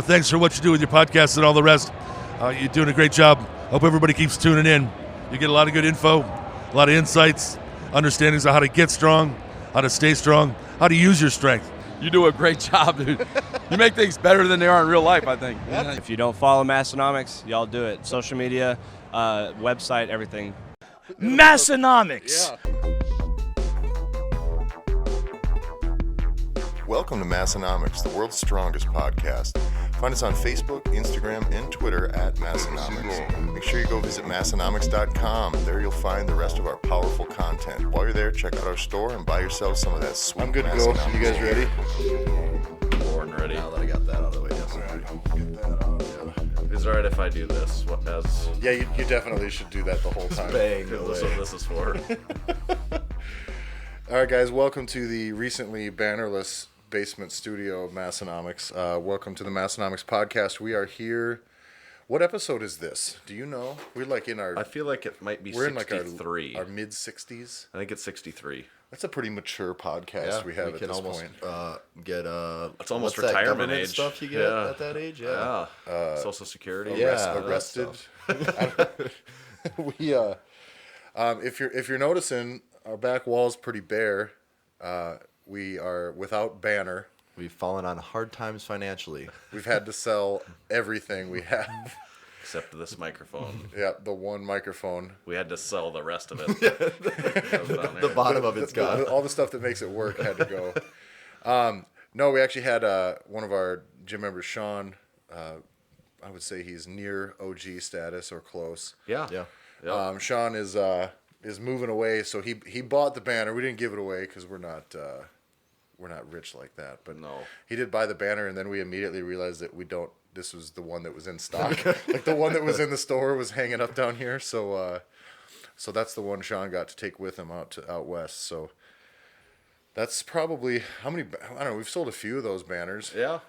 Thanks for what you do with your podcast and all the rest. You're doing a great job. Hope everybody keeps tuning in. You get a lot of good info, a lot of insights, understandings of how to get strong, how to stay strong, how to use your strength. You do a great job, dude. You make things better than they are in real life, I think. Yeah. If you don't follow Massenomics, y'all do it. Social media, website, everything. Massenomics. Yeah. Welcome to Massenomics, the world's strongest podcast. Find us on Facebook, Instagram, and Twitter at Massenomics. Make sure you go visit Massenomics.com. There you'll find the rest of our powerful content. While you're there, check out our store and buy yourself some of that sweet I'm good to go. You guys ready? Born ready. Now that I got that out of the way, yes. Is it alright if I do this? Yeah, you definitely should do that the whole time. Bang. That's what this is for. All right, guys, welcome to the recently bannerless basement studio of Massenomics. Welcome to the Massenomics podcast. We are here. What episode is this? Do you know? We're like in our... I feel like it might be we're 63. in like our mid-60s. I think it's 63. That's a pretty mature podcast we have at this point. Get it's almost what's that retirement government age stuff you get at that age. Yeah. Social Security. Arrested. We if you're noticing, our back wall's pretty bare. We are without banner. We've fallen on hard times financially. We've had to sell everything we have. Except this microphone. Yeah, the one microphone. We had to sell the rest of it. The bottom of it's gone. All the stuff that makes it work had to go. No, we actually had one of our gym members, Sean. I would say he's near OG status or close. Yeah. Sean is moving away, so he bought the banner. We didn't give it away because we're not rich like that. But no, he did buy the banner, and then we immediately realized that we don't. This was the one that was in stock. Like the one that was in the store was hanging up down here. So that's the one Sean got to take with him out west. So that's probably how many. I don't know. We've sold a few of those banners. Yeah.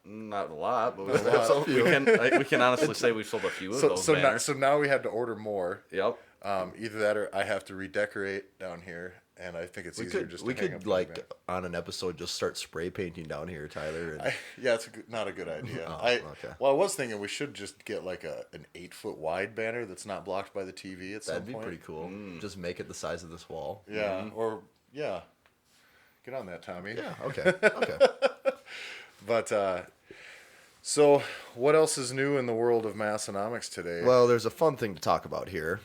Not a lot, but we can honestly say we've sold a few of those banners. So now we had to order more. Yep. Either that or I have to redecorate down here, and I think it's easier just to hang up. We could on an episode just start spray painting down here, Tyler. And... it's not a good idea. Okay. Well, I was thinking we should just get like an 8-foot wide banner that's not blocked by the TV at some point. That'd be pretty cool. Just make it the size of this wall. Yeah, get on that, Tommy. Yeah. Okay. But so what else is new in the world of Massenomics today? Well, there's a fun thing to talk about here.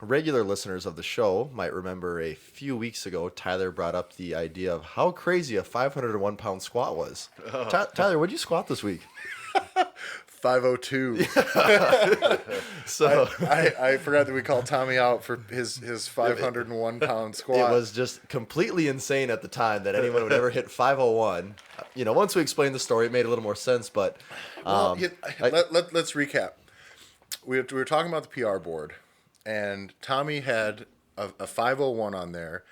Regular listeners of the show might remember a few weeks ago, Tyler brought up the idea of how crazy a 501-pound squat was. Tyler, what'd you squat this week? 502. So I forgot that we called Tommy out for his 501-pound squat. It was just completely insane at the time that anyone would ever hit 501. Once we explained the story, it made a little more sense. But let's recap. We were talking about the PR board, and Tommy had a 501 on there,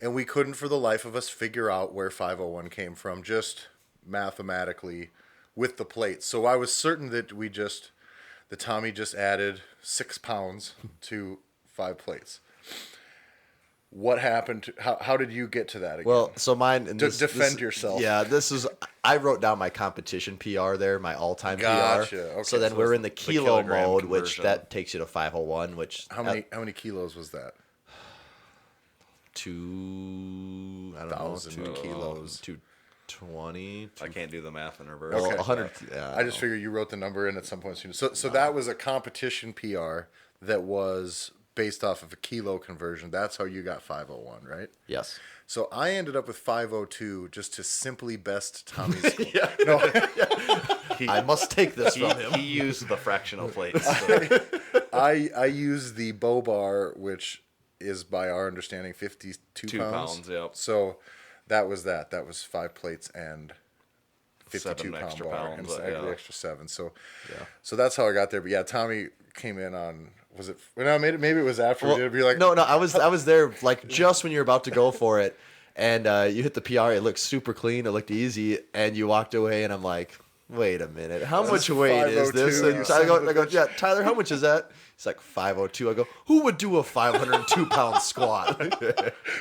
and we couldn't for the life of us figure out where 501 came from, just mathematically with the plates. So I was certain that Tommy just added 6 pounds to 5 plates. What happened? How did you get to that again? Well, so mine... Defend yourself. Yeah, I wrote down my competition PR there, my all-time Gotcha. PR. Okay. So then we're in the kilo mode, conversion. which that takes you to 501, which... How many kilos was that? 2,000 kilos. 220. I can't do the math in reverse. Okay. 100. Yeah, I just figured you wrote the number in at some point. So that was a competition PR that was based off of a kilo conversion. That's how you got 501, right? Yes. So I ended up with 502 just to simply best Tommy's. I must take this from him. He used the fractional plates. So. I used the bow bar, which is by our understanding 52 2 pounds. Yep. So that was 5 plates and 52 7 pound extra bar pounds, and the extra 7. So that's how I got there. But yeah, Tommy came in on. Was it? Well, maybe it was after we did. Be like, no. I was there like just when you're about to go for it, and you hit the PR. It looked super clean. It looked easy, and you walked away, and I'm like, wait a minute, how much weight is this? 502, And I go, yeah, Tyler, how much is that? He's like 502. I go, who would do a 502 pound squat?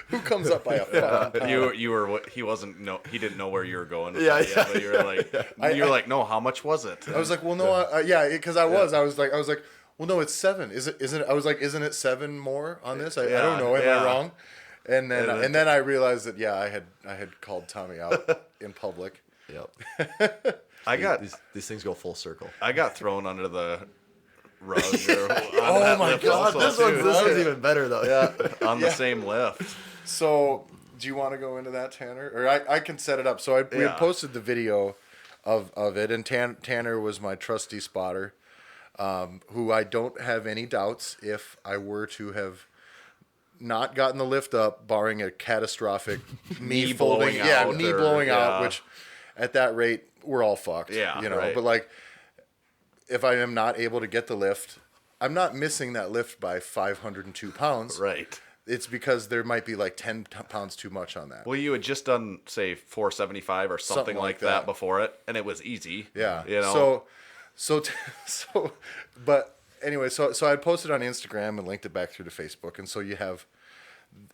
Who comes up by a fucking pound? You were what he wasn't he didn't know where you were going with Yeah, that yet, yeah. but you were like no, how much was it? I was like, well, no, because I was like, well, no, it's 7. Isn't it? I was like, isn't it 7 more on this? I don't know. Am I wrong? And then I realized that I had called Tommy out in public. Yep. I got these things go full circle. I got thrown under the rug. Oh my God, This one's even better though. Yeah. on the same lift. So, do you want to go into that, Tanner? Or I can set it up. So we had posted the video of it, and Tanner was my trusty spotter, who I don't have any doubts if I were to have not gotten the lift up, barring a catastrophic knee blowing out, which at that rate we're all fucked. Yeah, you know. right. But like, if I am not able to get the lift, I'm not missing that lift by 502 pounds. Right. It's because there might be like 10 pounds too much on that. Well, you had just done say 475 or something like that before it, and it was easy. Yeah. You know. But anyway, so I posted on Instagram and linked it back through to Facebook, and so you have,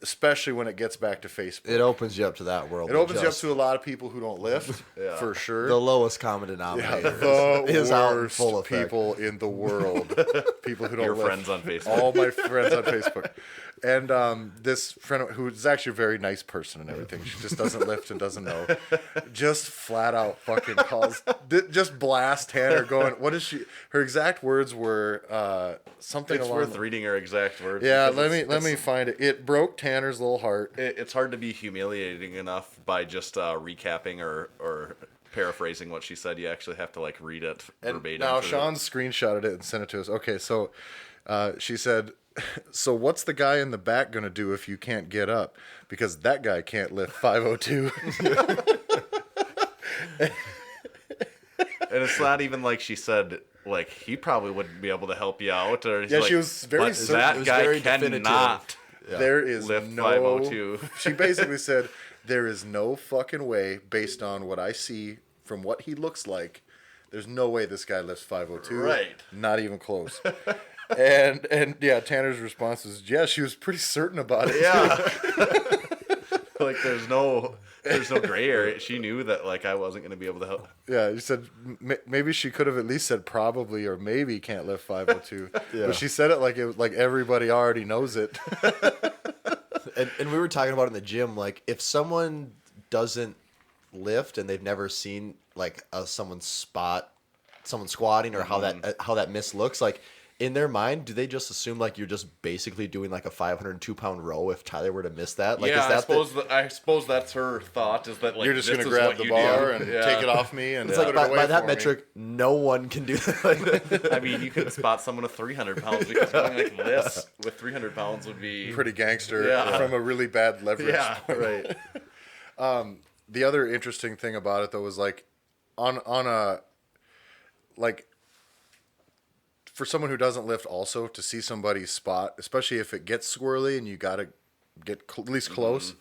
especially when it gets back to Facebook, It opens you up to that world. it opens you up to a lot of people who don't lift, for sure. the lowest common denominator. The is out in worst full effect. people in the world. People who don't Your lift. friends on Facebook. All my friends on Facebook. And this friend, who is actually a very nice person and everything, she just doesn't lift and doesn't know, just flat out fucking calls, just blast Tanner going, what is she, her exact words were something It's along worth reading her exact words. Yeah, because let me find it. It broke Tanner's little heart. It's hard to be humiliating enough by just recapping or paraphrasing what she said. You actually have to like read it verbatim. Now Sean screenshotted it and sent it to us. Okay, so she said, so what's the guy in the back going to do if you can't get up? Because that guy can't lift 502. And it's not even like she said, like, he probably wouldn't be able to help you out. Or Yeah, like, she was very but certain. that It was guy very definitive. cannot There is lift no 502. She basically said, there is no fucking way, based on what I see from what he looks like, there's no way this guy lifts 502. Right. Not even close. And yeah, Tanner's response was, yeah, she was pretty certain about it. Yeah. Like, there's no gray area. She knew that, like, I wasn't going to be able to help. Yeah, he said maybe she could have at least said probably or maybe can't lift 502. But she said it like it was like everybody already knows it. And we were talking about in the gym, like if someone doesn't lift and they've never seen like someone squatting or how that miss looks, like in their mind, do they just assume like you're just basically doing like a 502 pound row if Tyler were to miss that? Like, Yeah, is that I suppose that's her thought, is that, like, You're just this going to is grab what the you bar do. and Yeah. take it off me and it's put like it away by that for me. metric, no one can do that. I mean, you could spot someone with 300 pounds, because going like this with 300 pounds would be... Pretty gangster Yeah. from a really bad leverage. Yeah, Right. The other interesting thing about it though was like on a like for someone who doesn't lift also to see somebody's spot, especially if it gets swirly and you got to get at least close,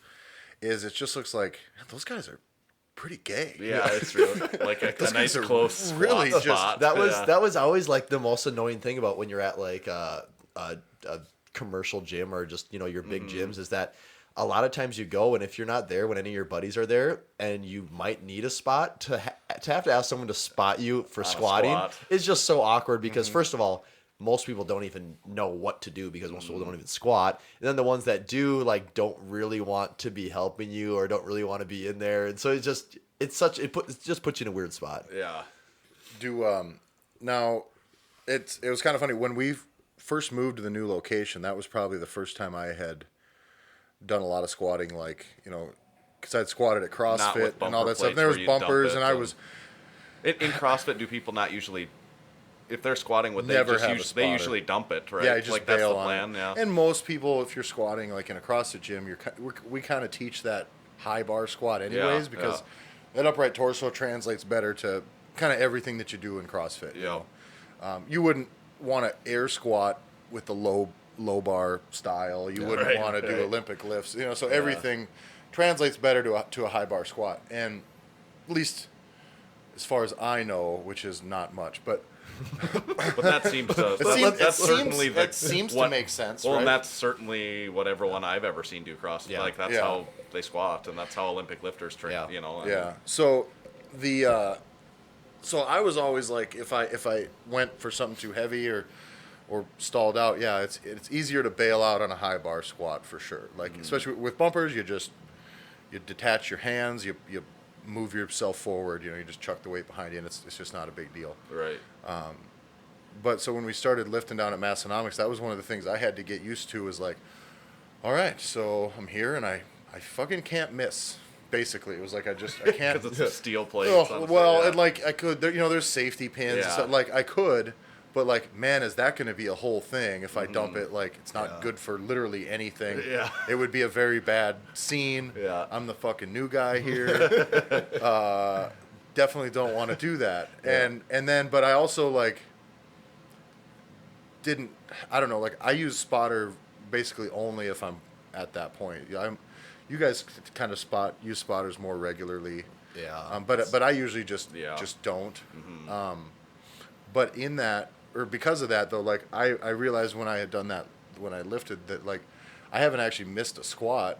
is it just looks like those guys are pretty gay. Yeah, it's really like a nice guys are close really squat just- spot. That was always like the most annoying thing about when you're at like a commercial gym or just your big gyms is that a lot of times you go and if you're not there when any of your buddies are there and you might need a spot to have to ask someone to spot you for squatting is just so awkward because first of all, most people don't even know what to do because most people don't even squat. And then the ones that do like don't really want to be helping you or don't really want to be in there. And so it just puts you in a weird spot. Yeah. Now it was kind of funny when we first moved to the new location. That was probably the first time I had done a lot of squatting, like because I'd squatted at CrossFit and all that stuff. And there was bumpers, and I was in CrossFit. Do people not usually, if they're squatting, they usually dump it, right? Yeah, you just like that's the bail on plan. it. Yeah. And most people, if you're squatting like in a CrossFit gym, we kind of teach that high bar squat anyways because that upright torso translates better to kind of everything that you do in CrossFit. Yeah. You wouldn't want to air squat with the low bar style. You wouldn't want to do Olympic lifts. So everything translates better to a high bar squat. And at least as far as I know, which is not much, but But that seems to that seems to make sense. Well, right? and that's certainly what everyone I've ever seen do CrossFit. Yeah. Like that's Yeah. how they squat, and that's how Olympic lifters train. Yeah. You know. Yeah. So so I was always like, if I went for something too heavy or stalled out, yeah, it's easier to bail out on a high bar squat for sure. Like especially with bumpers, you detach your hands, you move yourself forward, you just chuck the weight behind you, and it's just not a big deal. Right. But so when we started lifting down at Massenomics, that was one of the things I had to get used to, was like, all right, so I'm here and I fucking can't miss. Basically, it was like I can't. Because it's a steel plate. Oh, well, and like I could, there's safety pins. And Yeah. stuff. Like I could, but like, man, is that going to be a whole thing if I dump it? Like, it's not good for literally anything. Yeah. It would be a very bad scene. Yeah. I'm the fucking new guy here. Definitely don't want to do that. Yeah. And then, but I also like didn't. I don't know. Like I use spotter basically only if I'm at that point. You guys kind of use spotters more regularly. Yeah. But I usually just don't. But in that, or because of that though, like I realized when I had done that, when I lifted, that like I haven't actually missed a squat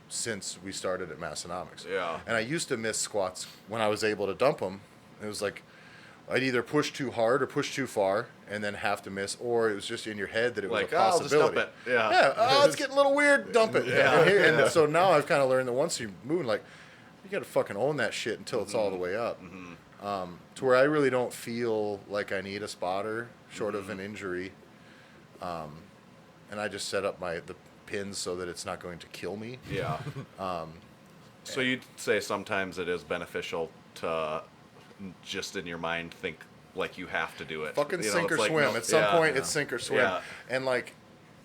since we started at Massenomics. Yeah. And I used to miss squats when I was able to dump them. It was like I'd either push too hard or push too far and then have to miss, or it was just in your head that it was Like, a I'll just possibility. dump it. Yeah. Yeah. Oh, it's getting a little weird. Dump it. Yeah. And so now I've kind of learned that once you move, like, you got to fucking own that shit until it's all the way up. To where I really don't feel like I need a spotter short of an injury. And I just set up the pins so that it's not going to kill me. Yeah. So you'd say sometimes it is beneficial to just in your mind think like you have to do it. Fucking You know, sink it's or like, swim. no- At some yeah. point, it's sink or swim. Yeah. And like,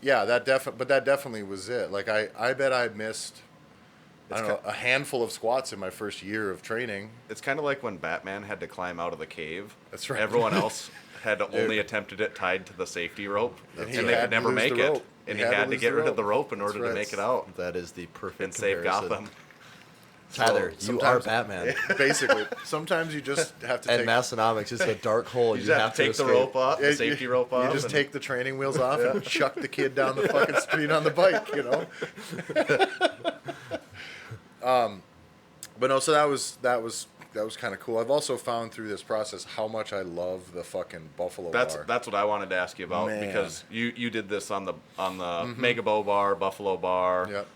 yeah, but that definitely was it. Like I bet I missed, I don't know, a handful of squats in my first year of training. It's kind of like when Batman had to climb out of the cave. That's right. Everyone else had only attempted it tied to the safety rope, and he they had could to never lose make the it. rope. And He he had to had to lose get the rid of rope. the rope in order That's to right. make it out That is the perfect and save comparison. Gotham. Tyler, So you are sometimes- Batman. Basically, sometimes you just have to And take. Massenomics is a dark hole. You just have to take the escape. rope off, Yeah, the safety rope off. You just and- take the training wheels off and chuck the kid down the fucking street on the bike, But no, so that was kind of cool. I've also found through this process how much I love the fucking Buffalo bar. That's what I wanted to ask you about, Man. because you did this on the Mega Bow bar, Buffalo bar, Yep.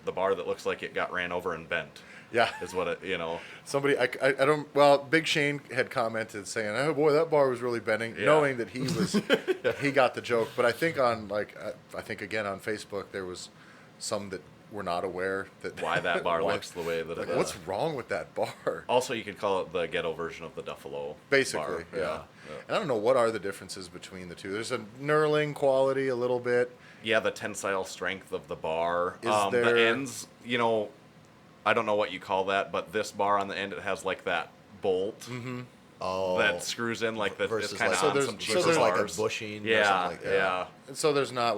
the bar that looks like it got ran over and bent. Yeah. Is what it Somebody, I don't. Well, Big Shane had commented saying, "Oh boy, that bar was really bending," Yeah. knowing that he was, he got the joke. But I think on I think again on Facebook there was some that were not aware that why that bar why- looks the way that it like, does. what's wrong with that bar? Also, you could call it the ghetto version of the Duffalo Basically, bar. yeah. And I don't know what are the differences between the two. There's a knurling quality a little bit. Yeah, the tensile strength of the bar. Is The there- ends, I don't know what you call that, but this bar on the end, it has like that bolt Oh, that screws in like that. It's versus kind of like, So on there's- some so cheaper there's like a bars. bushing or Yeah, something like that. yeah. And so there's not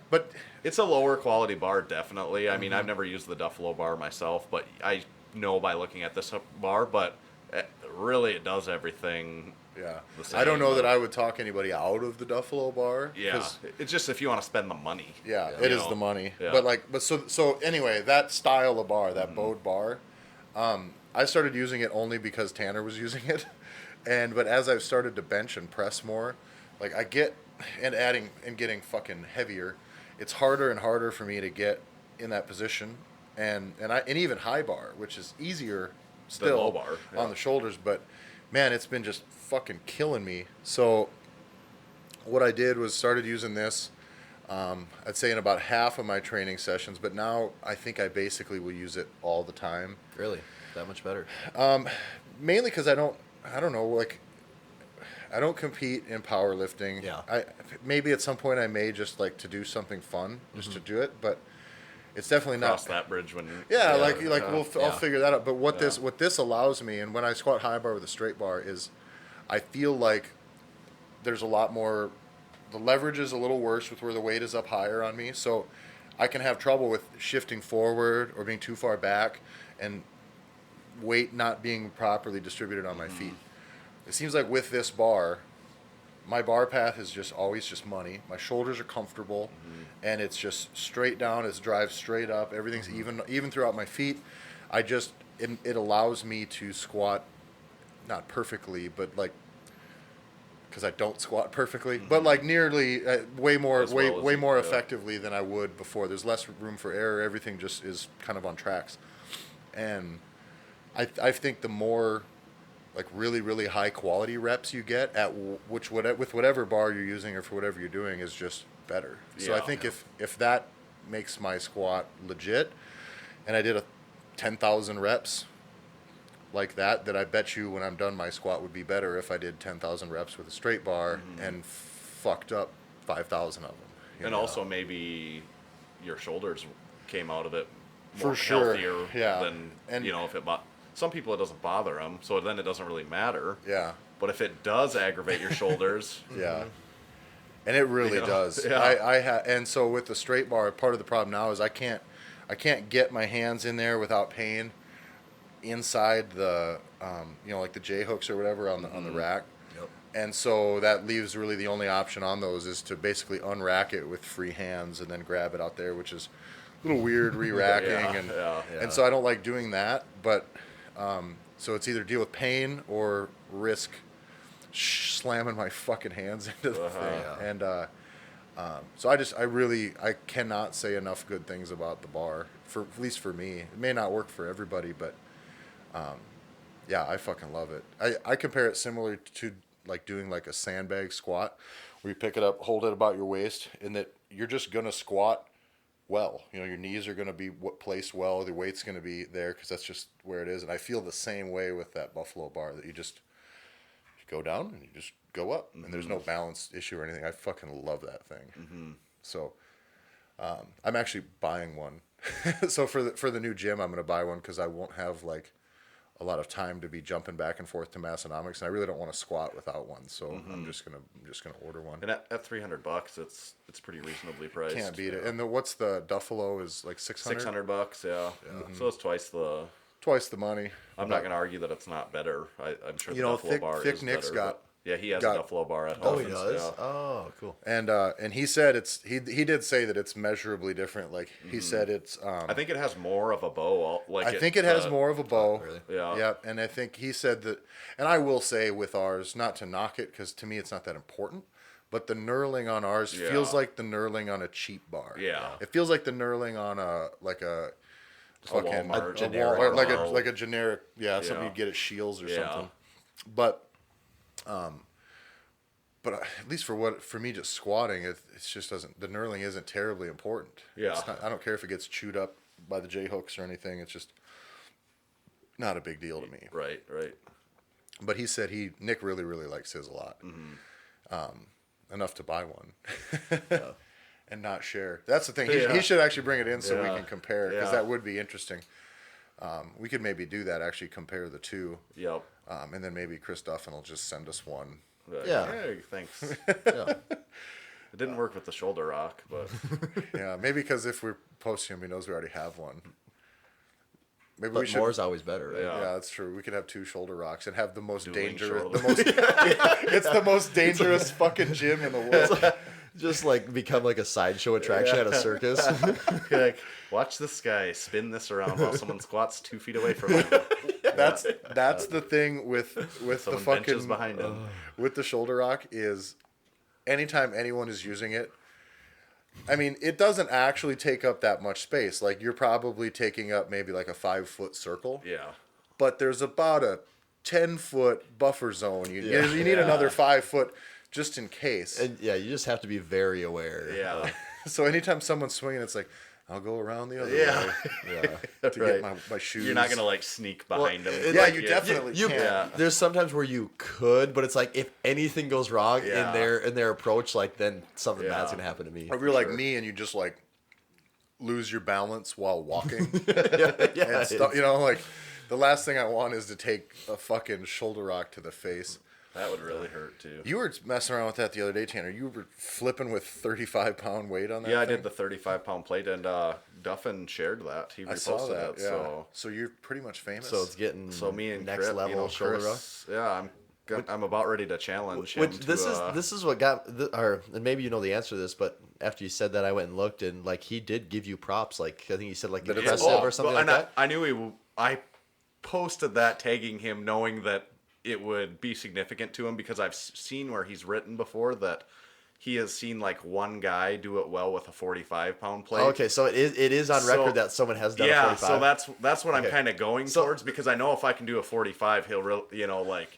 but It's a lower quality bar, definitely. I mean, I've never used the Duffalo bar myself, but I know by looking at this bar, but really it does everything. yeah, the I don't same, know that but- I would talk anybody out of the Duffalo bar. Yeah, 'cause it's just if you want to spend the money. Yeah, you it is know? the money. Yeah. But so anyway, that style of bar, that bowed bar, I started using it only because Tanner was using it, but as I've started to bench and press more, like I get and getting fucking heavier, it's harder and harder for me to get in that position, and even high bar, which is easier still low bar, yeah. on the shoulders, but man, it's been just fucking killing me. So what I did was started using this. I'd say in about half of my training sessions, but now I think I basically will use it all the time. Really, that much better. Mainly because I don't know, like I don't compete in powerlifting. Yeah. Maybe at some point I may just like to do something fun just to do it, but it's definitely Cross not. that bridge when. Yeah, I'll yeah. figure that out. But what this allows me, and when I squat high bar with a straight bar, is I feel like there's a lot more. The leverage is a little worse with where the weight is up higher on me, so I can have trouble with shifting forward or being too far back, and weight not being properly distributed on my feet. It seems like with this bar, my bar path is just always just money. My shoulders are comfortable, and it's just straight down. It drives straight up. Everything's even throughout my feet. It allows me to squat, not perfectly, but like, because I don't squat perfectly, but like nearly way more effectively than I would before. There's less room for error. Everything just is kind of on tracks, and I think the more like really, really high quality reps you get at with whatever bar you're using or for whatever you're doing is just better. So I think if that makes my squat legit, and I did 10,000 reps like that I bet you when I'm done my squat would be better if I did 10,000 reps with a straight bar and fucked up 5,000 of them. And also maybe your shoulders came out of it more For sure. healthier than, if it some people it doesn't bother them, so then it doesn't really matter. Yeah. But if it does aggravate your shoulders, yeah. And it really does. Yeah. And so with the straight bar, part of the problem now is I can't get my hands in there without pain inside the like the J hooks or whatever on the rack. Yep. And so that leaves really the only option on those is to basically unrack it with free hands and then grab it out there, which is a little weird re-racking and so I don't like doing that, but so it's either deal with pain or risk slamming my fucking hands into the thing. And so I cannot say enough good things about the bar, for at least for me. It may not work for everybody, but I fucking love it. I compare it similar to like doing like a sandbag squat, where you pick it up, hold it about your waist, and that you're just gonna squat well. Your knees are gonna be placed well, the weight's gonna be there because that's just where it is. And I feel the same way with that Buffalo bar, that you go down and you just go up, and there's no balance issue or anything. I fucking love that thing. So I'm actually buying one. So for the new gym, I'm gonna buy one because I won't have like a lot of time to be jumping back and forth to Massenomics, and I really don't want to squat without one. So I'm just gonna order one. And at $300, it's pretty reasonably priced. Can't beat it. And what's the Duffalo is like $600? $600, yeah. So it's twice the money. I'm not gonna argue that it's not better. I'm sure the Duffalo bar Thick is Nick's better. He has a Duffalo bar at home. Oh, he does? Yeah. Oh, cool. And he said he did say that it's measurably different. Like he said it's I think it has more of a bow. I think it has more of a bow. Really? Yeah. Yeah, and I think he said that, and I will say with ours, not to knock it, because to me it's not that important, but the knurling on ours feels like the knurling on a cheap bar. Yeah. It feels like the knurling on a fucking Walmart, generic, Walmart. like a generic, something you get at Shields or something. But at least for me, just squatting, it just doesn't. The knurling isn't terribly important. Yeah. I don't care if it gets chewed up by the J hooks or anything. It's just not a big deal to me. Right. But he said Nick really, really likes his a lot. Enough to buy one. And not share. That's the thing. He should actually bring it in so we can compare, because that would be interesting. We could maybe do that, actually compare the two. Yep. And then maybe Chris Duffin will just send us one. Hey, thanks. Yeah. It didn't work with the shoulder rock, but Yeah, maybe because if we're posting him, he knows we already have one. Maybe But we should. more is always better, right? Yeah. That's true. We could have two shoulder rocks and have the most Dueling dangerous. shoulders. It's the most dangerous fucking gym in the world. Just like become like a sideshow attraction at a circus. you're like, watch this guy spin this around while someone squats 2 feet away from him. That's the thing with the Someone fucking benches behind him. with the shoulder rock is anytime anyone is using it, I mean, it doesn't actually take up that much space. Like, you're probably taking up maybe like a 5-foot circle. Yeah. But there's about a 10-foot buffer zone. You need another 5 foot just in case. And you just have to be very aware. Yeah. So anytime someone's swinging, it's like, I'll go around the other way to get my shoes. You're not going to like sneak behind him. You definitely You, can. There's sometimes where you could, but it's like if anything goes wrong in their approach, like then something bad's gonna happen to me. Or if you're like me and you just like lose your balance while walking. And stuff, like the last thing I want is to take a fucking shoulder rock to the face. That would really hurt too. You were messing around with that the other day, Tanner. You were flipping with 35-pound weight on that. Yeah, I thing? did the 35-pound plate, and Duffin shared that. He reposted I saw that. it. Yeah. So you're pretty much famous. So it's getting So me and next Crip, level shoulder rock. Chris, yeah, I'm about ready to challenge him. Which this is what got, and maybe you know the answer to this, but after you said that, I went and looked, and like he did give you props. Like I think he said like impressive or something like that. I knew I posted that tagging him, knowing that it would be significant to him because I've seen where he's written before that he has seen like one guy do it well with a 45-pound plate. Okay, so it is on record that someone has done a 45. So that's what I'm kind of going towards, because I know if I can do a 45, he'll really,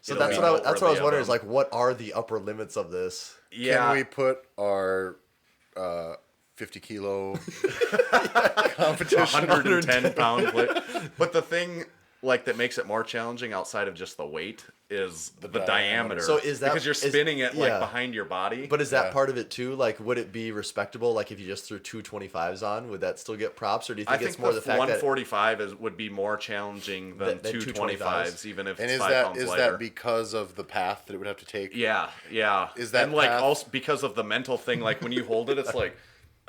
So that's what I was wondering is like, what are the upper limits of this? Yeah. Can we put our 50-kilo competition 110-pound plate? But the thing like that makes it more challenging outside of just the weight is the diameter. So is that because you're spinning it like behind your body? But is that part of it too? Like, would it be respectable? Like, if you just threw 225s on, would that still get props, or do you think it's more the fact that 145 would be more challenging than 225s, even if it's 5 pounds lighter? Is that because of the path that it would have to take? Yeah. Is that and like path? also because of the mental thing? Like when you hold it, it's like,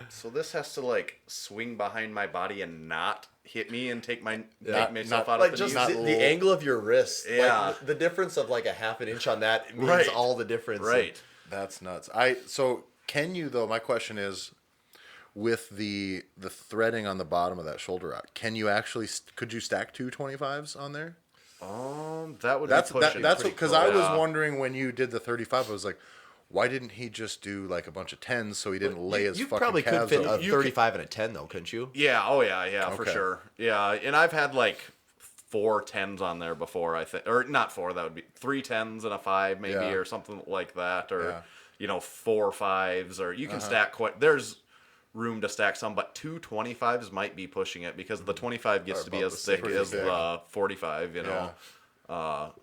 so this has to like swing behind my body and not hit me and take myself out like of just the knee. the angle of your wrist? Yeah. Like, the difference of like a half an inch on that means Right. all the difference. Right. That's nuts. So can you though? My question is, with the threading on the bottom of that shoulder rock, can you actually? Could you stack 225s on there? That would That's be pushing. that's pretty because close. I was wondering when you did the 35, I was like, why didn't he just do like a bunch of 10s so he didn't lay his You fucking probably could calves fit up? a 35 and a 10 though, couldn't you? Yeah. Oh yeah. For Okay. sure. Yeah, and I've had like 4 10s on there before. I think, or not 4. That would be 3 10s and a 5 maybe, Yeah. or something like that, or Yeah. 4 5s, or you can stack quite. There's room to stack some, but 2 25s might be pushing it because the 25 gets to be about as the same. thick Pretty as thick. the 45.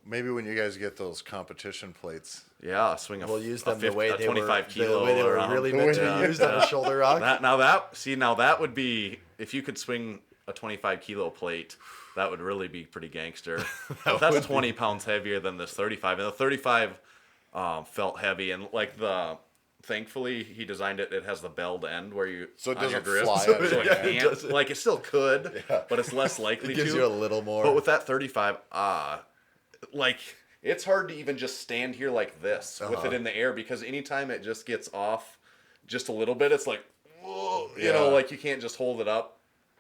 Maybe when you guys get those competition plates. Yeah, swing a. We'll use a them the way they 25 were, kilo the way they were around. really meant to be used on a shoulder rock. Now that would be, if you could swing a 25 kilo plate, that would really be pretty gangster. But that's 20 pounds heavier than this 35, and the 35 felt heavy, and like thankfully he designed it. It has the belled end where you So it on your doesn't grip, fly so out of it your hand. can't. Like it still could, but it's less likely It gives to. you a little more. But with that 35, like it's hard to even just stand here like this with it in the air, because anytime it just gets off just a little bit, it's like, whoa, like you can't just hold it up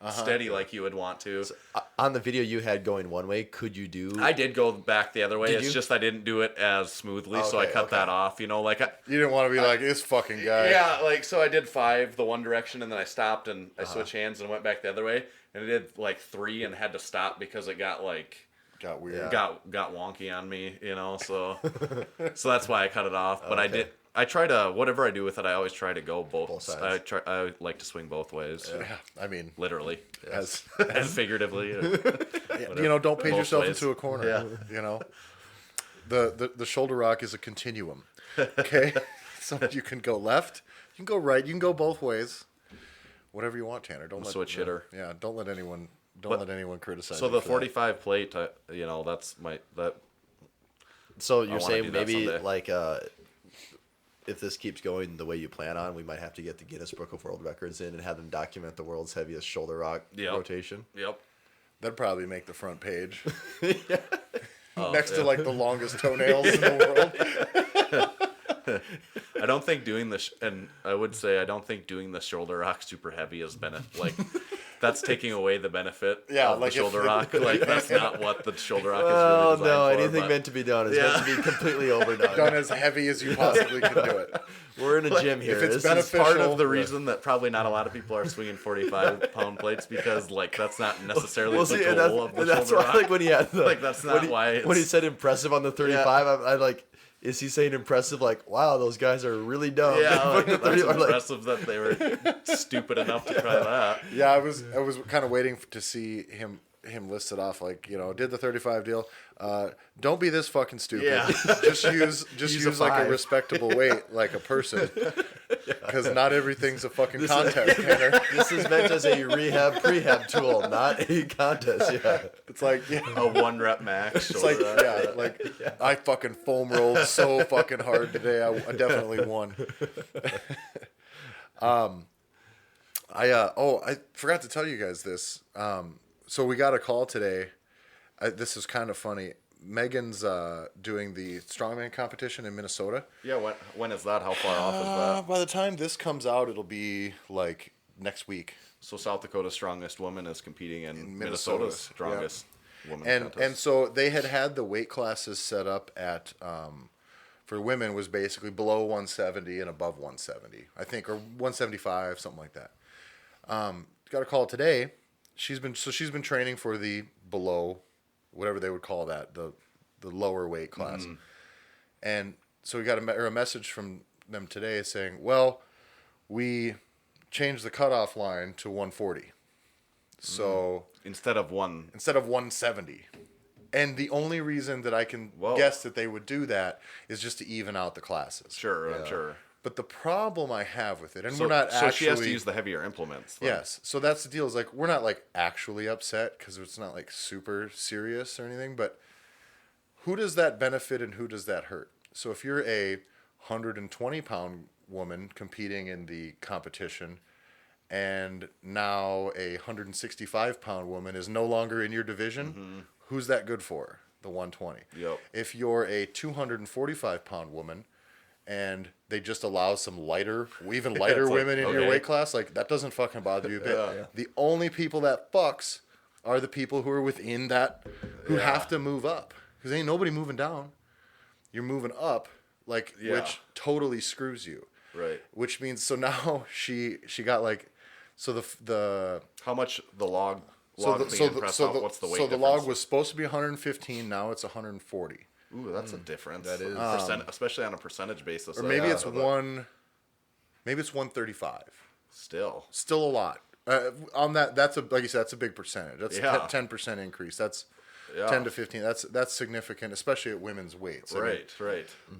steady like you would want to. So, on the video you had going one way, could you do? I did go back the other way. Did It's you? just I didn't do it as smoothly, so I Okay, cut that off. Like You didn't want to be like this fucking guy. yeah, like so I did 5 the one direction, and then I stopped and I switched hands and went back the other way, and I did like 3 and had to stop because it got like. Got weird. Got wonky on me, so that's why I cut it off. But I try to, whatever I do with it, I always try to go both sides. I like to swing both ways. Yeah, I mean, Literally as and figuratively. don't paint Both yourself ways. into a corner. Yeah. The shoulder rock is a continuum. Okay, so you can go left, you can go right, you can go both ways. Whatever you want, Tanner. Don't let switch hitter. Yeah, don't let anyone criticize. So you the for that. 45 plate, that's that. So you're wanna saying do that maybe someday. like if this keeps going the way you plan on, we might have to get the Guinness Book of World Records in and have them document the world's heaviest shoulder rock rotation. Yep. That'd probably make the front page. Oh, Next to like the longest toenails in the world. I don't think doing this, and I would say I don't think doing the shoulder rock super heavy has been like. That's taking away the benefit of like the if shoulder the- rock. Like that's not what the shoulder rock is Oh really designed no! for. Anything but- meant to be done is meant to be completely overdone. Done as heavy as you possibly can do it. We're in a gym here. If it's This is beneficial- Part of the reason that probably not a lot of people are swinging 45-pound plates, because like that's not necessarily Well, the see, goal of the and that's shoulder why, rock. like when he had the, Like, that's not when he, why it's- when he said impressive on the 35, I like, is he saying impressive? Like, wow, those guys are really dumb. Yeah, like, Putting the that's 30 or, like, impressive that they were stupid enough to try that. Yeah, I was kind of waiting to see him him list it off like, did the 35 deal. Don't be this fucking stupid. Yeah. Just use like a 5. respectable weight, like a person, because not everything's a fucking contest. Tanner. This is meant as a prehab tool, not a contest. Yeah. It's like A 1 rep max. It's like I fucking foam rolled so fucking hard today. I definitely won. I forgot to tell you guys this. So we got a call today. This is kind of funny. Megan's doing the strongman competition in Minnesota. Yeah, when is that? How far off is that? By the time this comes out, it'll be like next week. So South Dakota's strongest woman is competing in Minnesota. Minnesota's strongest woman And contest. so they had the weight classes set up at for women was basically below 170 and above 170, I think, or 175, something like that. Got a call today. She's been training for the below, whatever they would call that, the lower weight class. And so we got a message from them today saying, well, we changed the cutoff line to 140. So instead of 170. And the only reason that I can guess that they would do that is just to even out the classes. Sure, I'm sure. But the problem I have with it, and So, we're not so actually... she has to use the heavier implements. Then. Yes. So that's the deal, is like, we're not like actually upset because it's not like super serious or anything, but who does that benefit and who does that hurt? So if you're a 120-pound woman competing in the competition and now a 165-pound woman is no longer in your division, who's that good for? The 120. Yep. If you're a 245-pound woman and they just allow some even lighter like, women in your okay. weight class, like that doesn't fucking bother you a bit. Yeah. The only people that fucks are the people who are within that, who have to move up. Because ain't nobody moving down. You're moving up, which totally screws you. Right. Which means, so now she got like, so the How much the log so clean and press out? What's the weight so the difference? log was supposed to be 115. Now it's 140. Ooh, that's a difference. That is. Especially on a percentage basis. Or maybe it's 135. Still. Still a lot. On that, that's like you said, that's a big percentage. That's a 10% increase. That's 10 to 15. That's significant, especially at women's weights. Right.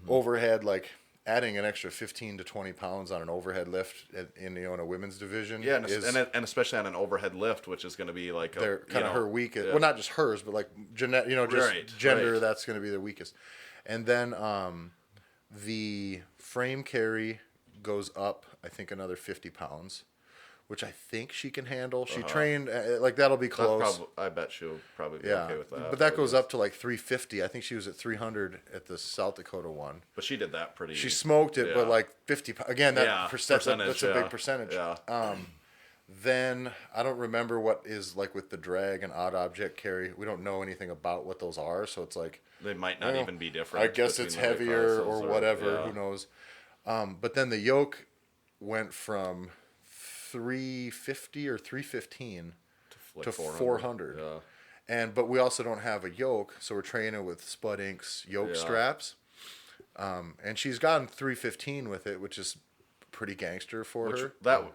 Overhead, like adding an extra 15 to 20 pounds on an overhead lift in a women's division. Yeah, and especially on an overhead lift, which is going to be like they're kind of her weakest. Yeah. Well, not just hers, but like gender. Right. That's going to be their weakest. And then the frame carry goes up, I think, another 50 pounds, which I think she can handle. She trained like that'll be close. I bet she'll probably be okay with that. But that goes up to like 350. I think she was at 300 at the South Dakota one. But she did that pretty. She smoked it, but like 50. Again, that's a big percentage. Yeah. Then I don't remember what is like with the drag and odd object carry. We don't know anything about what those are, so it's like they might not even be different. I guess it's between the weight heavier classes or whatever. Who knows? But then the yoke went from 350 or 315 to 400. Yeah. But we also don't have a yoke, so we're training with Spud Inc.'s yoke straps. And she's gotten 315 with it, which is pretty gangster for her.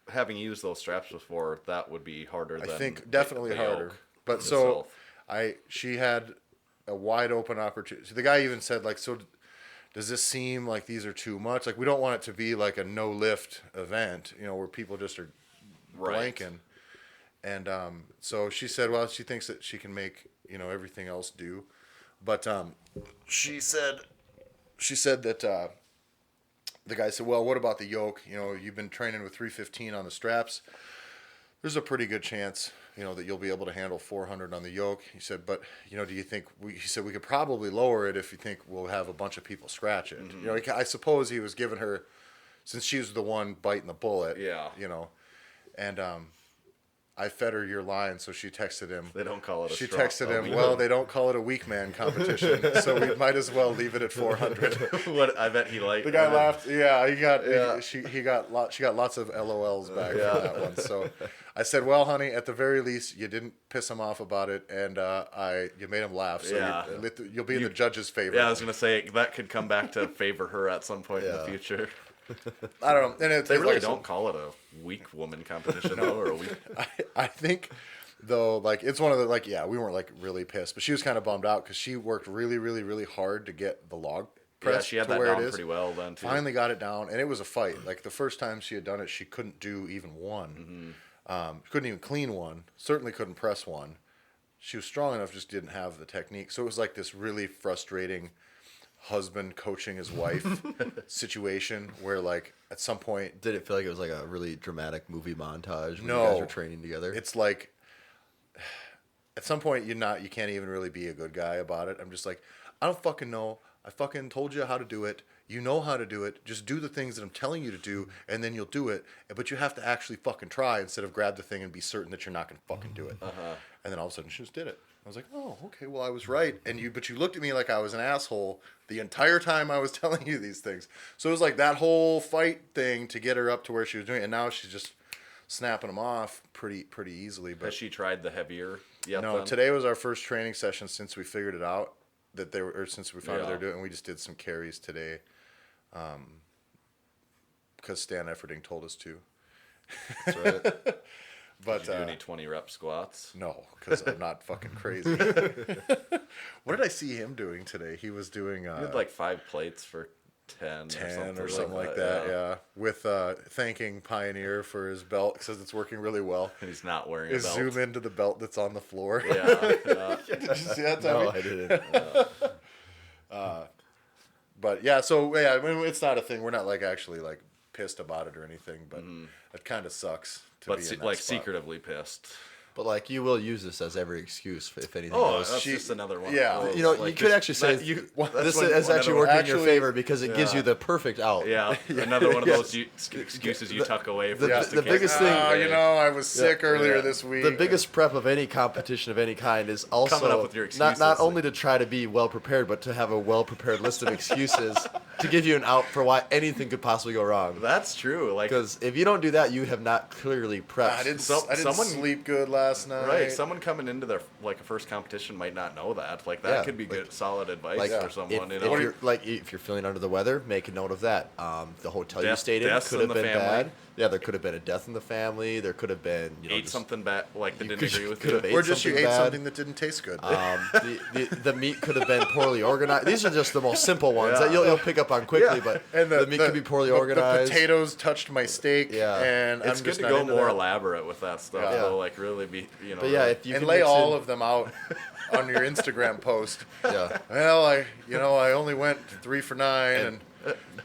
Having used those straps before, that would be harder. I than think definitely the harder. yoke But itself. she had a wide open opportunity. So the guy even said like, so does this seem like these are too much? Like we don't want it to be like a no lift event, where people just are blanking. And so she said, well, she thinks that she can make everything else do, but she said that the guy said, well, what about the yoke? You've been training with 315 on the straps. There's a pretty good chance, that you'll be able to handle 400 on the yoke. He said, but, do you think he said we could probably lower it if you think we'll have a bunch of people scratch it. I suppose he was giving her, since she was the one biting the bullet, and I fed her your line, so she texted him. They don't call it a She strong- texted him, well, they don't call it a weak man competition, so we might as well leave it at 400. What I bet he liked. The guy laughed. Yeah, he got she got lots of LOLs back for that one. So I said, well, honey, at the very least, you didn't piss him off about it, and you made him laugh. So you'll be in the judge's favor. Yeah, I was gonna say that could come back to favor her at some point in the future. I don't know. And They really don't call it a weak woman competition, though, or a weak. I think Though, like, it's one of the, like, yeah, we weren't, like, really pissed. But she was kind of bummed out because she worked really, really, really hard to get the log press Yeah, she had to that where it down is. pretty well then, too. Finally got it down, and it was a fight. Like, the first time she had done it, she couldn't do even one. Couldn't even clean one. Certainly couldn't press one. She was strong enough, just didn't have the technique. So it was like this really frustrating husband coaching his wife situation where, like, at some point, Did it feel like it was like a really dramatic movie montage when No. you guys were training together? it's like at some point you can't even really be a good guy about it. I'm just like, I don't fucking know. I fucking told you how to do it. You know how to do it. Just do the things that I'm telling you to do, and then you'll do it. But you have to actually fucking try instead of grab the thing and be certain that you're not going to fucking do it. And then all of a sudden she just did it. I was like, oh, okay, well, I was right. But you looked at me like I was an asshole the entire time I was telling you these things. So it was like that whole fight thing to get her up to where she was doing it. And now she's just snapping them off pretty easily. But Has she tried the heavier yet? no, then? today was our first training session since we figured it out that they were, or since we found out Yeah. they're doing. We just did some carries today, because Stan Efferding told us to. That's right. But Did you do any 20 rep squats? no, because I'm not fucking crazy. What did I see him doing today? He was doing You had like 5 plates for 10 10 or something like that. Yeah, with thanking Pioneer for his belt, says it's working really well. And he's not wearing a Is belt. zoom into the belt that's on the floor. Yeah. Did you see that, Tommy? No, I didn't. But yeah, so yeah, I mean, it's not a thing. We're not like actually like pissed about it or anything, but it kind of sucks to But be in that like spot. secretively pissed. But like you will use this as every excuse if anything Oh, goes. that's just another one. yeah. of those, You know, like, you could just- actually say that you- this one- is one actually other- working in your Actually, favor because it gives you the perfect out. Yeah, another one of Yes. those excuses you tuck away from the- just in the case biggest it's thing- not You great. know, I was sick earlier Yeah. this week. The biggest prep of any competition of any kind is also Coming up with your not excuses. only to try to be well prepared, but to have a well prepared list of excuses to give you an out for why anything could possibly go wrong. That's true. Like, Because if you don't do that, you have not clearly prepped. I didn't someone- sleep good last night. right, someone coming into their like a first competition might not know that. Like that Yeah, could be good, solid advice like for someone. if, You know, if you're feeling under the weather, make a note of that. The hotel you Death- stayed in deaths could in have the been family. bad. Yeah, there could have been a death in the family. There could have been ate just- something bad, like that you didn't could- agree with could you. have ate Or just you something ate bad. something that didn't taste good. The meat could have been poorly organized. These are just the most simple ones that Yeah. you'll pick up on quickly. But and the meat could be poorly the organized. potatoes touched my steak. Yeah. And It's I'm good just to not go into more that. elaborate with that stuff. Yeah. Though, like really be, But yeah, if you And can lay mix all in- of them out on your Instagram post. yeah. Well, I only went 3 for 9, and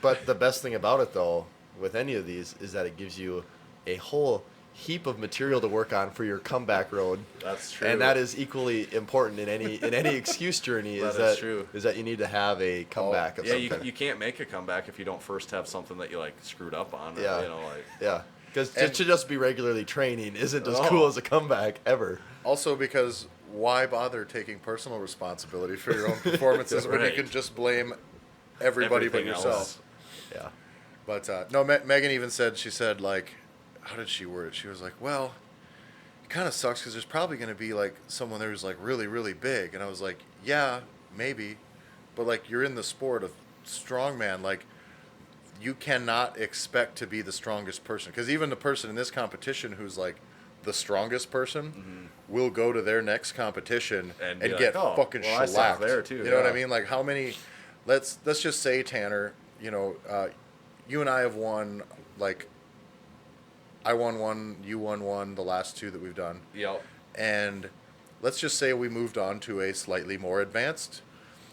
But the best thing about it, though, with any of these, is that it gives you a whole heap of material to work on for your comeback road. That's true. And that is equally important in any excuse journey. That is is that true. Is that you need to have a comeback of yeah, some you, kind. you can't make a comeback if you don't first have something that you like screwed up on. Or, Yeah. you know, like Yeah, because And- to just be regularly training isn't as No. cool as a comeback ever. also because why bother taking personal responsibility for your own performances when you Right. can just blame everybody but everything yourself? else. Yeah. But no, Megan even said, she said, like, how did she word it? She was like, well, it kind of sucks because there's probably going to be like someone there who's like really, really big. And I was like, yeah, maybe. But like, you're in the sport of strongman. Like, you cannot expect to be the strongest person. Because even the person in this competition who's like the strongest person will go to their next competition And and be get like, "Oh, fucking well, I suck shellacked. there, too." You know what I Yeah. mean? Like, how many? Let's just say, Tanner, you know, you and I have won, like, I won one, you won one, the last 2 that we've done. Yep. And let's just say we moved on to a slightly more advanced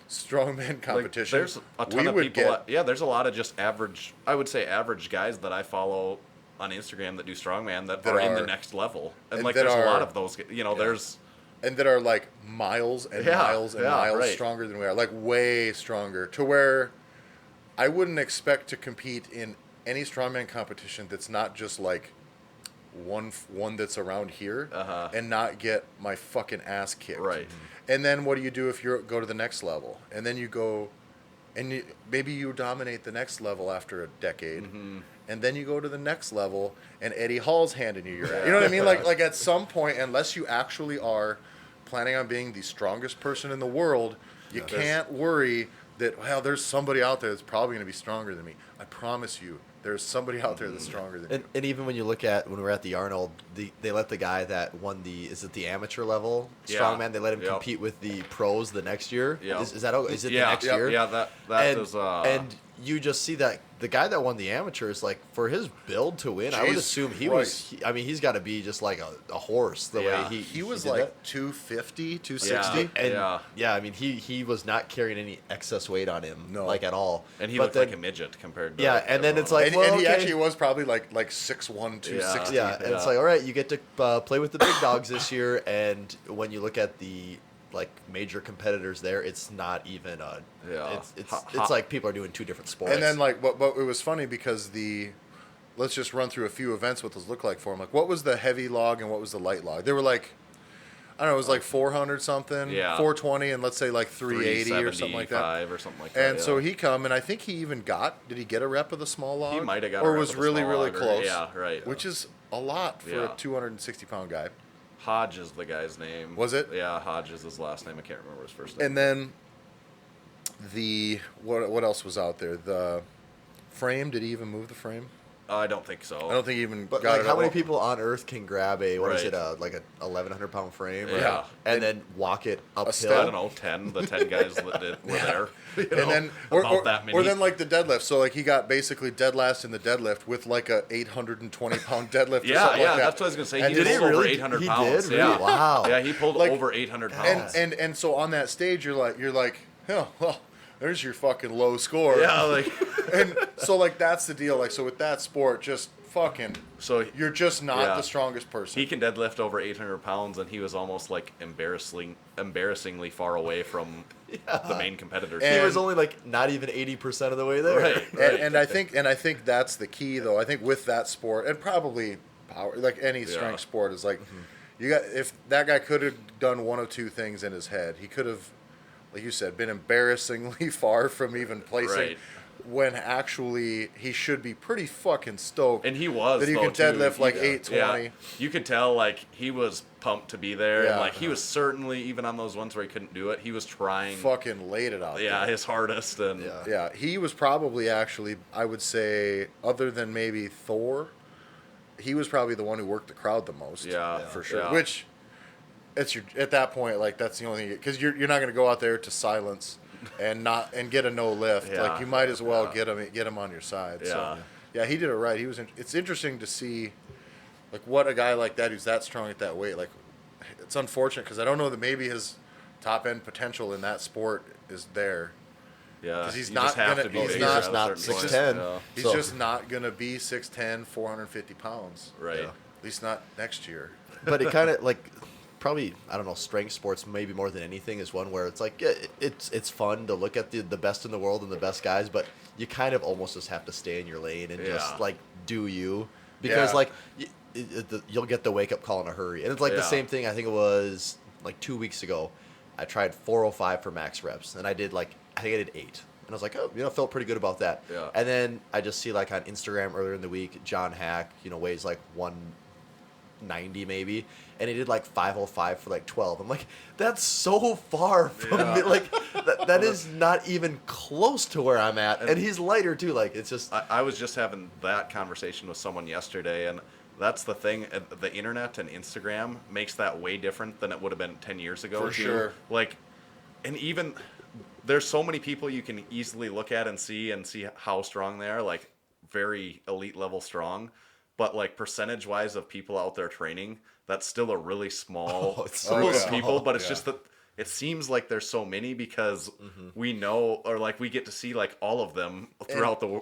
strongman competition. Like, there's a ton we of would people. Yeah, there's a lot of just average. I would say average guys that I follow on Instagram that do strongman that are in the next level, and like that there's a lot are- of those. You know, there's and that are like miles and Yeah, miles and yeah, miles right. stronger than we are, like way stronger, to where I wouldn't expect to compete in any strongman competition that's not just like one that's around here and not get my fucking ass kicked. Right. And then what do you do if you go to the next level? And then you go, and maybe you dominate the next level after a decade. And then you go to the next level, and Eddie Hall's handing you your ass. You know what I mean? Like at some point, unless you actually are planning on being the strongest person in the world, you can't worry that, well, there's somebody out there that's probably going to be stronger than me. I promise you, There's somebody out there that's stronger than you. And even when you look at when we were at the Arnold, they let the guy that won the amateur level strongman, they let him compete with the pros the next year. Yeah. Is it the next year? Yeah, that is. And you just see that the guy that won the amateur is like, for his build to win, I would Jesus assume Christ. he's got to be just like a horse the way He was did like that. 250, 260. And I mean, he was not carrying any excess weight on him, like at all. And he But looked then, like a midget compared to. and then it's like, And he okay. actually was probably like 6'1", 260. Yeah, and it's like, all right, you get to play with the big dogs this year, and when you look at the like major competitors there, it's not even it's like people are doing two different sports. And then like, but it was funny because let's just run through a few events what those look like for him. Like, what was the heavy log and what was the light log? They were like, I don't know, it was like 400 something, 420, and let's say like 380 or something like that. Or something like that. And so he and I think he even did he get a rep of the small log? He might have got or a rep was of the really, small really log, close. Yeah, right. Which is a lot for a 260-pound guy. Hodge is the guy's name. Was it? Yeah, Hodge is his last name. I can't remember his first name. And then what else was out there? The frame, did he even move the frame? I don't think so. I don't think he even But got like, it. how many people on Earth can grab a Right. like a 1,100-pound frame? Yeah. and then walk it I uphill. don't know, 10. The 10 guys that were there. And then, that many. or then like the deadlift. So like he got basically dead last in the deadlift with like a 820-pound deadlift. Or Yeah, something like that. that's what I was gonna say. And He did pulled he over really? 800 He pounds. did? Yeah. Really? Wow. Yeah, he pulled Like- over 800 pounds. and so on that stage you're like, oh, well, there's your fucking low score. yeah, like And so like that's the deal. Like, so with that sport, just fucking, so you're just not Yeah. the strongest person. he can deadlift over 800 pounds, and he was almost like embarrassingly far away from the main competitors. And- He was only like not even 80% of the way there. Right, right. And I think that's the key though. I think with that sport, and probably power, like any strength sport, is like if that guy could have done one of two things in his head, he could have, like you said, been embarrassingly far from even placing. Right. When actually he should be pretty fucking stoked. And he was, that he though, can deadlift too. like Yeah. 820. Yeah. You could tell, like, he was pumped to be there. Yeah. And, like, he was certainly, even on those ones where he couldn't do it, he was trying, Fucking laid it out. there. his hardest. And Yeah, he was probably actually, I would say, other than maybe Thor, he was probably the one who worked the crowd the most. Yeah, for sure. yeah. Which, at that point, like that's the only thing, because you're not going to go out there to silence and get a no lift. Yeah, Like you might as well get him on your side. So, yeah, he did it right. It's interesting to see, like what a guy like that who's that strong at that weight. Like, it's unfortunate because I don't know that maybe his top end potential in that sport is there. Yeah, 'Cause he's you not just have gonna- to be he's bigger not- at a not certain point. 6'10". Yeah. He's So- just not going to be 6'10", 450 pounds. Right. At least not next year. But it kind of like probably, I don't know, strength sports maybe more than anything is one where it's like it's fun to look at the best in the world and the best guys, but you kind of almost just have to stay in your lane and just like do you, because Yeah. like you'll get the wake up call in a hurry. And it's like the Yeah. same thing. I think it was like 2 weeks ago. I tried 405 for max reps, and I think I did 8. And I was like, oh, felt pretty good about that. Yeah. And then I just see like on Instagram earlier in the week, John Hack, weighs like 190 maybe, and he did like 505 for like 12. I'm like, that's so far from me. Like that is not even close to where I'm at. And he's lighter too. Like it's just I was just having that conversation with someone yesterday, and that's the thing. The internet and Instagram makes that way different than it would have been 10 years ago. For sure. Like, and even there's so many people you can easily look at and see how strong they are, like very elite level strong. But like percentage wise of people out there training, that's still a really small it's group so of people. small. But it's just that it seems like there's so many because we know, or like we get to see like all of them throughout the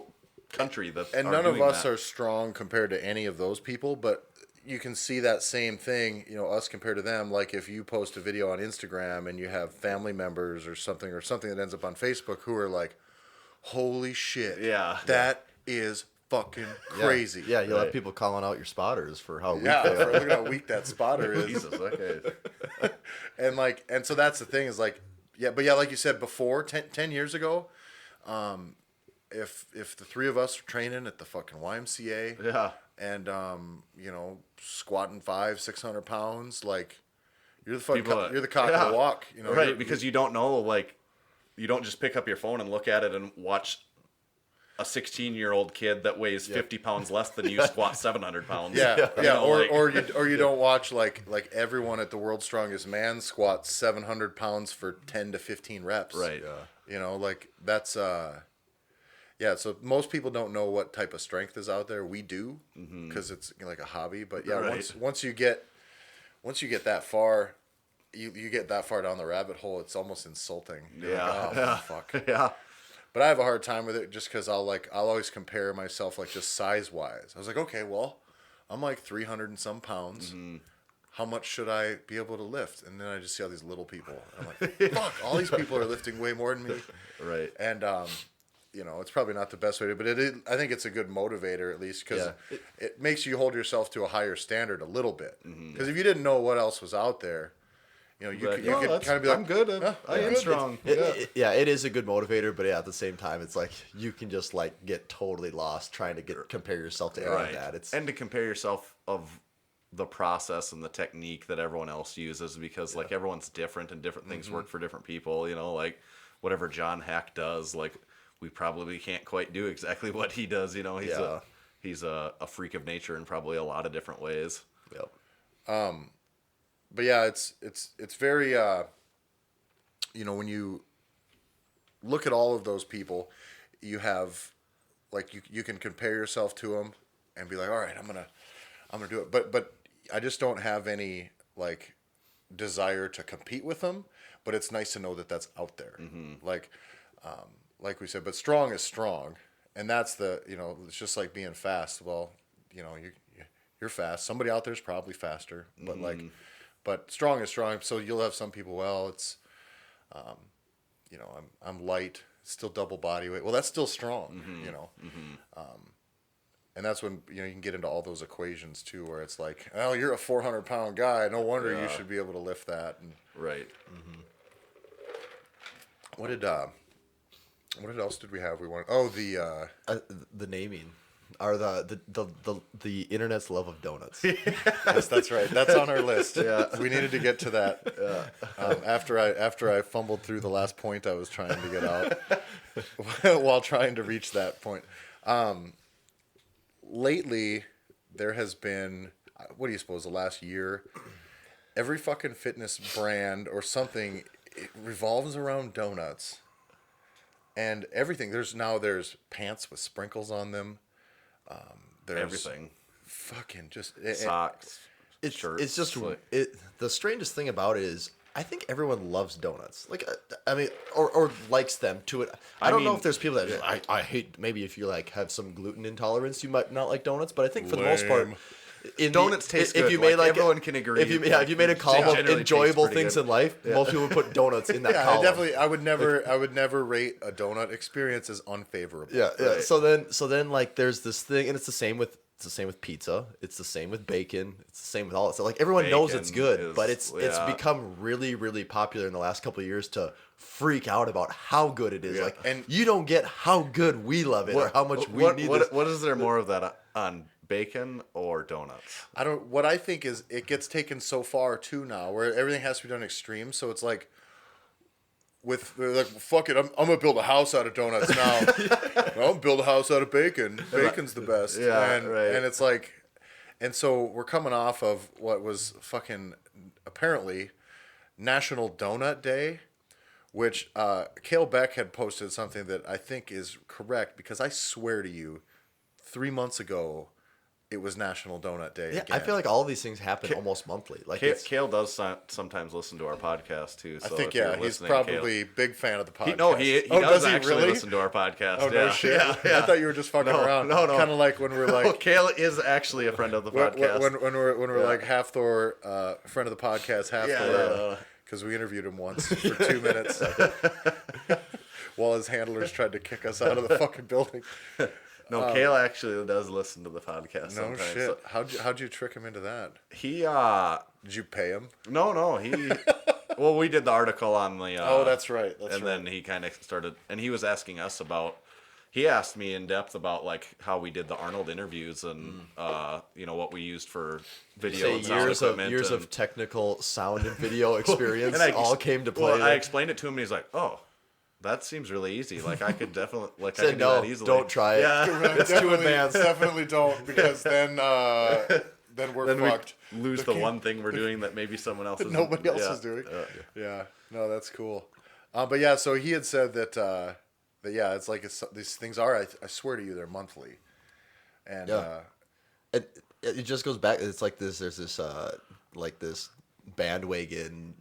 country that And are none of doing us that. are strong compared to any of those people, but you can see that same thing, us compared to them. Like if you post a video on Instagram and you have family members or something that ends up on Facebook who are like, holy shit. Yeah. That is fucking crazy. Yeah, you'll have people calling out your spotters for how weak Yeah, they are. look at how weak that spotter is. Jesus, okay. And so that's the thing is like, like you said before, 10 years ago, if the three of us were training at the fucking YMCA, Yeah. and squatting 500-600 pounds, like you're the fucking you're the cock of the walk, right? Because you don't know, like, you don't just pick up your phone and look at it and watch a 16-year-old kid that weighs 50 pounds less than you squat 700 pounds. Yeah, You know, or you don't watch like everyone at the World's Strongest Man squats 700 pounds for 10 to 15 reps. Right. You know, like that's yeah. So most people don't know what type of strength is out there. We do because it's like a hobby. But yeah, Right. once you get that far, you get that far down the rabbit hole, it's almost insulting. You're like, oh, fuck. Yeah. But I have a hard time with it just because I'll always compare myself like just size wise. I was like, okay, well, I'm like 300 and some pounds. How much should I be able to lift? And then I just see all these little people. And I'm like, fuck, all these people are lifting way more than me. Right. And you know, it's probably not the best way to, but I think it's a good motivator at least because it makes you hold yourself to a higher standard a little bit. Because if you didn't know what else was out there, you know, you could kind of be like, I'm good. I am strong. It is a good motivator, but at the same time, it's like you can just like get totally lost trying to compare yourself to any of that. And to compare yourself of the process and the technique that everyone else uses because like everyone's different and different things work for different people. You know, like whatever John Hack does, like we probably can't quite do exactly what he does. You know, he's a freak of nature in probably a lot of different ways. Yep. but yeah, it's very, you know, when you look at all of those people, you have like you can compare yourself to them and be like, all right, I'm gonna do it. But I just don't have any like desire to compete with them. But it's nice to know that that's out there. Like we said, but strong is strong, and that's the, you know, it's just like being fast. Well, you know, you're fast. Somebody out there is probably faster, but but strong is strong. So you'll have some people. Well, it's, you know, I'm light, still double body weight. Well, that's still strong, you know. And that's when, you know, you can get into all those equations too, where it's like, oh, you're a 400-pound guy. No wonder you should be able to lift that. And Right. what else did we have? We wanted The naming, or the internet's love of donuts. yes, that's right. That's on our list. Yeah, we needed to get to that. After I fumbled through the last point I was trying to get out, while trying to reach that point. Lately, there has been, what do you suppose, the last year, every fucking fitness brand or something, it revolves around donuts. And everything. There's pants with sprinkles on them. There's Everything. Fucking just Socks. Shirts. It's just the strangest thing about it is I think everyone loves donuts. Like I mean, or likes them to it. I don't know if there's people that I hate. Maybe if you like have some gluten intolerance, you might not like donuts. But I think for the most part, Donuts taste good. If you made like everyone can agree. If you made a column of generally enjoyable taste pretty things good. in life, most people would put donuts in that yeah, column. I would never rate a donut experience as unfavorable. Yeah. Right. So then like there's this thing, and it's the same with pizza. It's the same with bacon. It's the same with all that. So like everyone knows it's good, but it's become really, really popular in the last couple of years to freak out about how good it is. Yeah. Like, And you don't get how good we love it or how much we need this. What is there more of that on bacon or donuts? What I think is it gets taken so far too now, where everything has to be done extreme. So it's like, they're like, fuck it, I'm gonna build a house out of donuts now. I'm gonna build a house out of bacon. Bacon's the best. And it's like, and so we're coming off of what was fucking apparently National Donut Day, which Cale Beck had posted something that I think is correct, because I swear to you, 3 months ago, it was National Donut Day. Yeah, again. I feel like all of these things happen almost monthly. Like Cale does sometimes listen to our podcast too. So I think, if you're he's listening, probably a big fan of the podcast. He does does he actually really? listen to our podcast. Oh, no shit. I thought you were just fucking around. No. Kind of like when we're like... Cale is actually a friend of the podcast. When we're like half Thor, friend of the podcast, half Thor. Because we interviewed him once for 2 minutes. While his handlers tried to kick us out of the fucking building. No, Cale actually does listen to the podcast No sometimes. shit. So How'd you trick him into that? he Did you pay him? No, he well, we did the article on the Oh, that's right. then he kind of started, and he was asking us about, he asked me in depth about like how we did the Arnold interviews and you know, what we used for video and sound equipment. years and, of technical sound and video experience and all came to play. Well, I there. explained it to him and he's like, oh, That seems really easy. Like I could definitely I Said could do no, that easily. don't try it. Yeah. It's too advanced. Definitely don't, because then we're Then fucked. we lose the one thing we're doing that maybe someone else is Nobody else is doing. Yeah. No, that's cool. But yeah, so he had said that yeah, it's like these things are. I swear to you, they're monthly, and It just goes back. It's like this. There's this like this bandwagon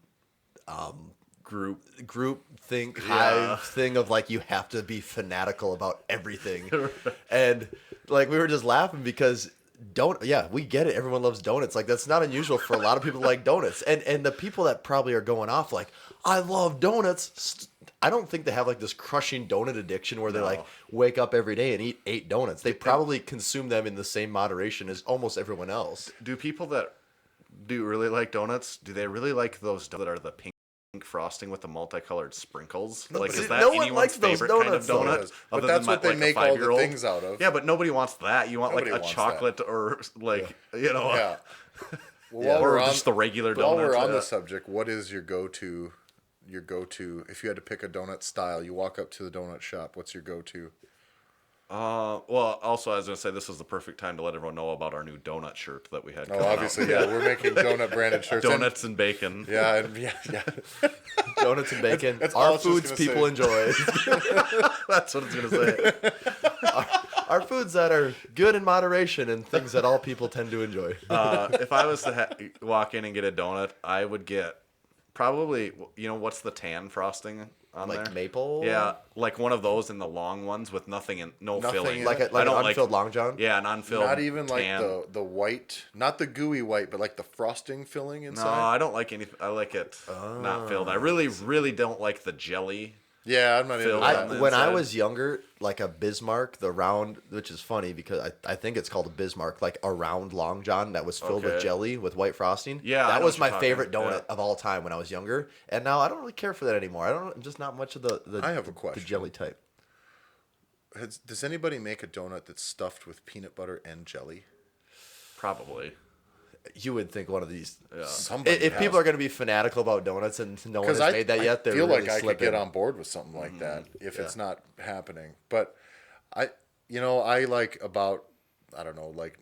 group think hive thing of like you have to be fanatical about everything, and like we were just laughing because we get it. Everyone loves donuts. Like that's not unusual for a lot of people to like donuts, and the people that probably are going off like I love donuts. I don't think they have like this crushing donut addiction where they like wake up every day and eat 8 donuts. They probably consume them in the same moderation as almost everyone else. Do people that do really like donuts? Do they really like those that are the pink frosting with the multicolored sprinkles? Like, is that no one anyone's likes those favorite kind of donuts, though. donut? But Other that's than what they like make a all the 5-year-old? things out of. Yeah, but nobody wants that. You want Nobody like a wants chocolate or like Yeah. Well, or just the regular while donuts. we're on the subject, what is your go-to? If you had to pick a donut style, you walk up to the donut shop. What's your go-to? Well, also I was gonna say this is the perfect time to let everyone know about our new donut shirt that we had. Oh, obviously, yeah, we're making donut branded shirts. Donuts and bacon. Yeah. Donuts and bacon. That's all I Our was just foods gonna people say. enjoy. That's what it's gonna say. Our foods that are good in moderation and things that all people tend to enjoy. If I was to walk in and get a donut, I would get probably, what's the tan frosting on Like there? maple? Yeah, like one of those in the long ones with nothing in, no Nothing filling. in Like it? an unfilled Long John? Yeah, an unfilled. Not even like tan. the white, not the gooey white, but like the frosting filling No, inside. I don't like anything. I like it not filled. I really, really don't like the jelly. Yeah, I'm not into Filled that. on the When I inside. was younger, like a Bismarck, the round, which is funny because I think it's called a Bismarck, like a round Long John that was filled with Okay. jelly with white frosting. Yeah, I that know was what my you're favorite talking- donut of all time when I was younger, and now I don't really care for that anymore. I'm just not much of the I have a the question. jelly type. Does anybody make a donut that's stuffed with peanut butter and jelly? Probably. You would think one of these. Somebody If people are going to be fanatical about donuts and no one has made that yet, they're feel really like I could slipping. get on board with something like that if it's not happening. But I like about, I don't know, like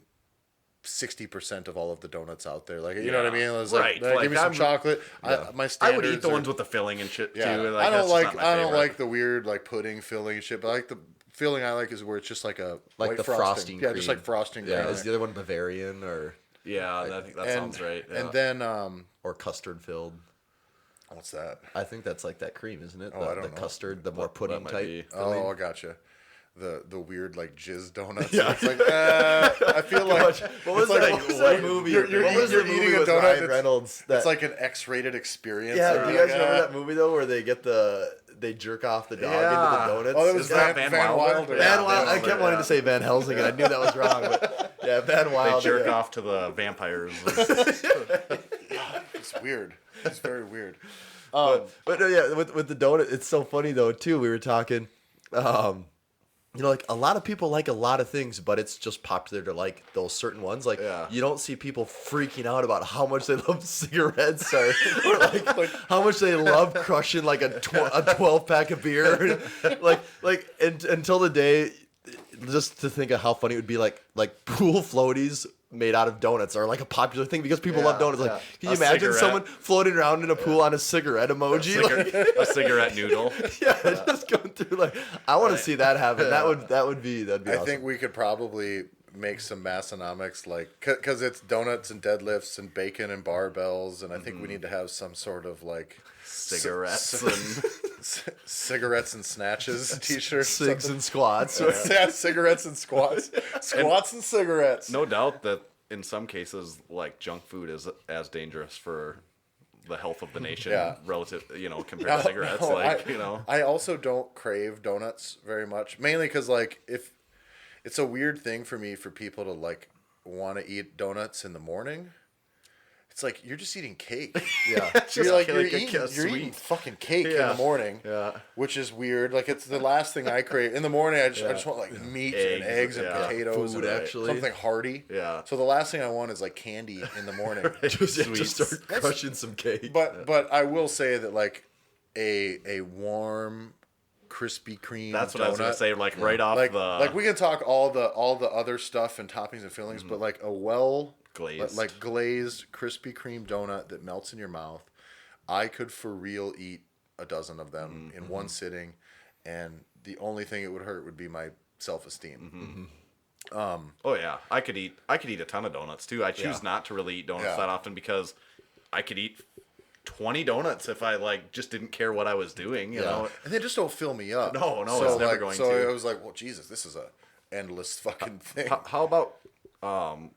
60% of all of the donuts out there. Like, you know what I mean? It's Right. Like, Like, give me some I'm- chocolate. My I standards would eat the are- ones with the filling and shit Yeah. too. Like, I that's don't just like not my favorite. the weird like pudding filling and shit. But I like the filling I like is where it's just like a Like white the frosting Yeah, just cream. like frosting. Yeah, cream. is the other one Bavarian or Yeah, I think that sounds right. Yeah. And then or custard filled? what's that? I think that's like that cream, isn't it? Oh, I don't the know. custard, the more pudding might type. be. filling. Oh, I gotcha. The weird like jizz donuts. Yeah. It's like I feel like What was it's that? like, What was that movie? You're What was the eating movie a with donut Ryan that's- Reynolds? It's like an X-rated experience. Yeah, Or do you like, guys remember that movie though, where they get they jerk off the dog Yeah. into the donuts? Oh, that was Is that Van Wilder? Yeah, Van Wilder. I kept Wilder, wanting yeah. to say Van Helsing, and I knew that was wrong. But yeah, Van They Wilder. jerk yeah. off to the vampires. It's weird. It's very weird. But no, yeah, with the donut, it's so funny though too. We were talking, like a lot of people like a lot of things, but it's just popular to like those certain ones. Like you don't see people freaking out about how much they love cigarettes or like how much they love crushing like a 12 pack of beer. Until the day, just to think of how funny it would be, like pool floaties made out of donuts are like a popular thing because people love donuts. Like, can you A imagine cigarette. someone floating around in a pool on a cigarette emoji? A cigarette noodle. Just going through like I want to see that happen. That'd be I awesome. think we could probably make some Massenomics, like, because it's donuts and deadlifts and bacon and barbells, and I think we need to have some sort of like Cigarettes and cigarettes and snatches t-shirts. Cigs and squats. Yeah, cigarettes and squats. Squats and cigarettes. no doubt that in some cases, like junk food is as dangerous for the health of the nation relative, compared to cigarettes. I also don't crave donuts very much, mainly because like if it's a weird thing for me for people to like want to eat donuts in the morning. It's like you're just eating cake. Yeah. You're a eating fucking cake in Yeah. the morning. Yeah. Which is weird. Like it's the last thing I crave. In the morning I just want like meat and eggs and yeah. potatoes Food, and actually. something hearty. Yeah. So the last thing I want is like candy in the morning. just start crushing some cake. But I will say that like a warm Krispy Kreme. That's what donut. I was gonna say. Like right off Like, the like we can talk all the other stuff and toppings and fillings, but like a glazed, like glazed Krispy Kreme donut that melts in your mouth, I could for real eat a dozen of them in one sitting, and the only thing it would hurt would be my self-esteem. Oh yeah, I could eat a ton of donuts too. I choose not to really eat donuts that often because I could eat 20 donuts if I like just didn't care what I was doing, you know. And they just don't fill me up. No, so, it's never like, going so to. I was like, well, Jesus, this is a endless fucking thing. How about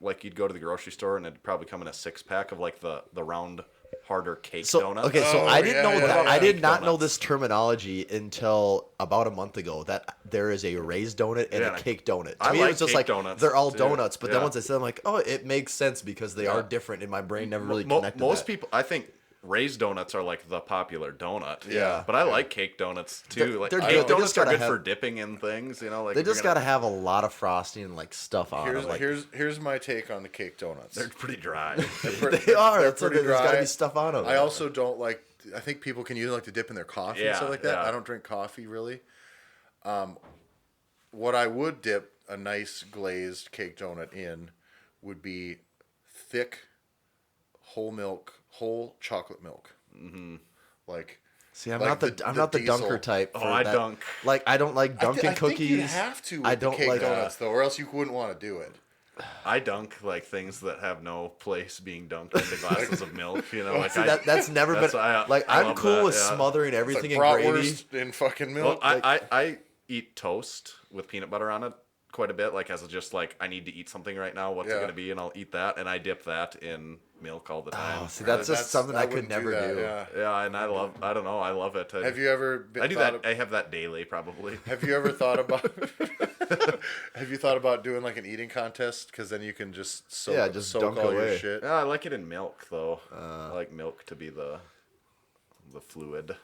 like you'd go to the grocery store and it'd probably come in a 6-pack of like the round harder cake donuts. Okay, so Oh, I didn't know that. I did not know donuts. this terminology until about a month ago. That there is a raised donut and a cake donut. To I me, like it was just cake like donuts, they're all too. donuts. But then Yeah. once I said, I'm like, oh, it makes sense because they are different, and my brain never really connected. Most that. people, I think, raised donuts are like the popular donut. Yeah. But I like cake donuts too. They're Like good. cake They donuts just are gotta good for have- dipping in things. You know, like They if you're just gonna- got to have a lot of frosting and like stuff on them. Like, Here's my take on the cake donuts. They're pretty dry. they are. They're That's what pretty there's got to dry. be stuff on them. I also don't like. I think people can use like to dip in their coffee and Yeah, stuff like that. yeah. I don't drink coffee really. What I would dip a nice glazed cake donut in would be thick whole chocolate milk. Mm-hmm. Like. See, I'm like not the diesel. dunker type. Oh, for I that. dunk. Like I don't like dunking I cookies. think you'd have to with I the don't cake like donuts though, or else you wouldn't want to do it. I dunk like things that have no place being dunked into glasses of milk. You know, like See, that's never been like I I'm love cool that, with yeah. smothering It's everything like in gravy. bratwurst in fucking Well, milk. I eat toast with peanut butter on it quite a bit, like as a just like I need to eat something right now. What's it Yeah. gonna be? And I'll eat that, and I dip that in milk all the time. Oh, see, that's just something I could wouldn't never that, do. Yeah. Yeah, and I don't know, I love it. Have you ever? Been, I do thought that. I have that daily, probably. Have you ever thought about? Have you thought about doing like an eating contest? Because then you can just soak dunk all your away. shit. Yeah, I like it in milk though. I like milk to be the fluid.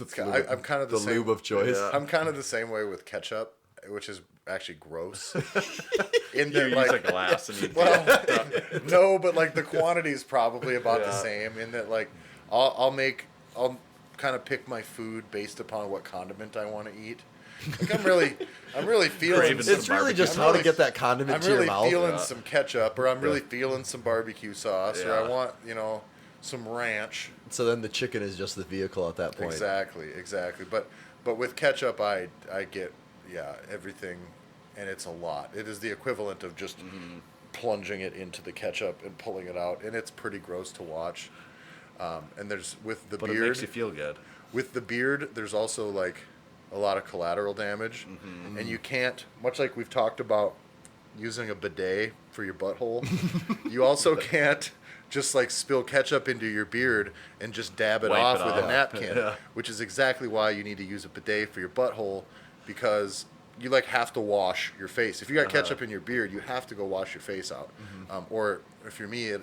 I'm kind of the same. lube of choice. Yeah. I'm kind of the same way with ketchup, which is actually gross. In You that, use like, a glass and you well, no, but like the quantity is probably about the Yeah. same. In that, like, I'll kind of pick my food based upon what condiment I want to eat. Like I'm really feeling. Craving It's some really just I'm how really- to get that condiment I'm to your really mouth. feeling some ketchup, or I'm really feeling some barbecue sauce, or I Yeah. want some ranch. So then the chicken is just the vehicle at that point. Exactly. But with ketchup, I get everything, and it's a lot. It is the equivalent of just plunging it into the ketchup and pulling it out, and it's pretty gross to watch. And there's with the But it beard. makes you feel good. With the beard, there's also like a lot of collateral damage, and you can't, much like we've talked about using a bidet for your butthole, you also can't just like spill ketchup into your beard and just dab it Wipe off it with off. a napkin, Yeah. which is exactly why you need to use a bidet for your butthole, because you like have to wash your face. If you got ketchup in your beard, you have to go wash your face out. Or if you're me,